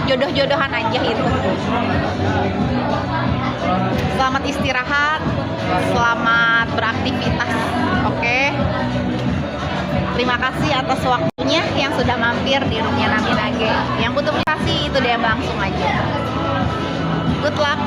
jodoh-jodohan aja itu. Selamat istirahat, selamat beraktivitas, oke? Terima kasih atas waktunya yang sudah mampir di roomnya Nami Nage. Yang butuh privasi itu dia langsung aja. Good luck.